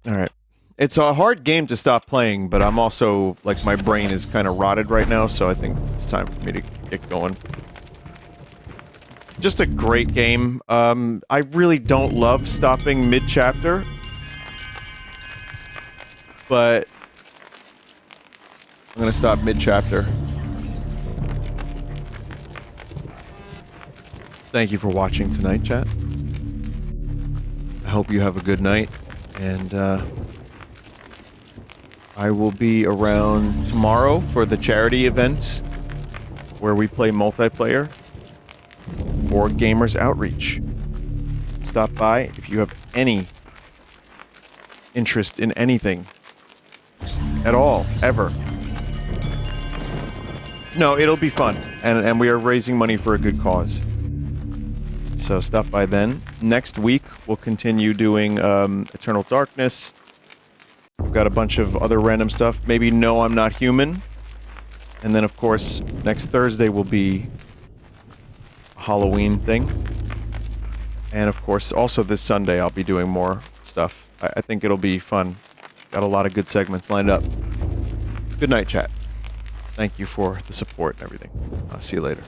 Alright. It's a hard game to stop playing, but I'm also, like, my brain is kind of rotted right now, so I think it's time for me to get going. Just a great game. I really don't love stopping mid-chapter. But I'm gonna stop mid-chapter. Thank you for watching tonight, chat. I hope you have a good night, and I will be around tomorrow for the charity event where we play multiplayer for Gamers Outreach. Stop by if you have any interest in anything at all, ever. No, it'll be fun, and we are raising money for a good cause. So stop by then. Next week, we'll continue doing Eternal Darkness. We've got a bunch of other random stuff. Maybe No, I'm Not Human. And then, of course, next Thursday will be a Halloween thing. And, of course, also this Sunday, I'll be doing more stuff. I think it'll be fun. Got a lot of good segments lined up. Good night, chat. Thank you for the support and everything. I'll see you later.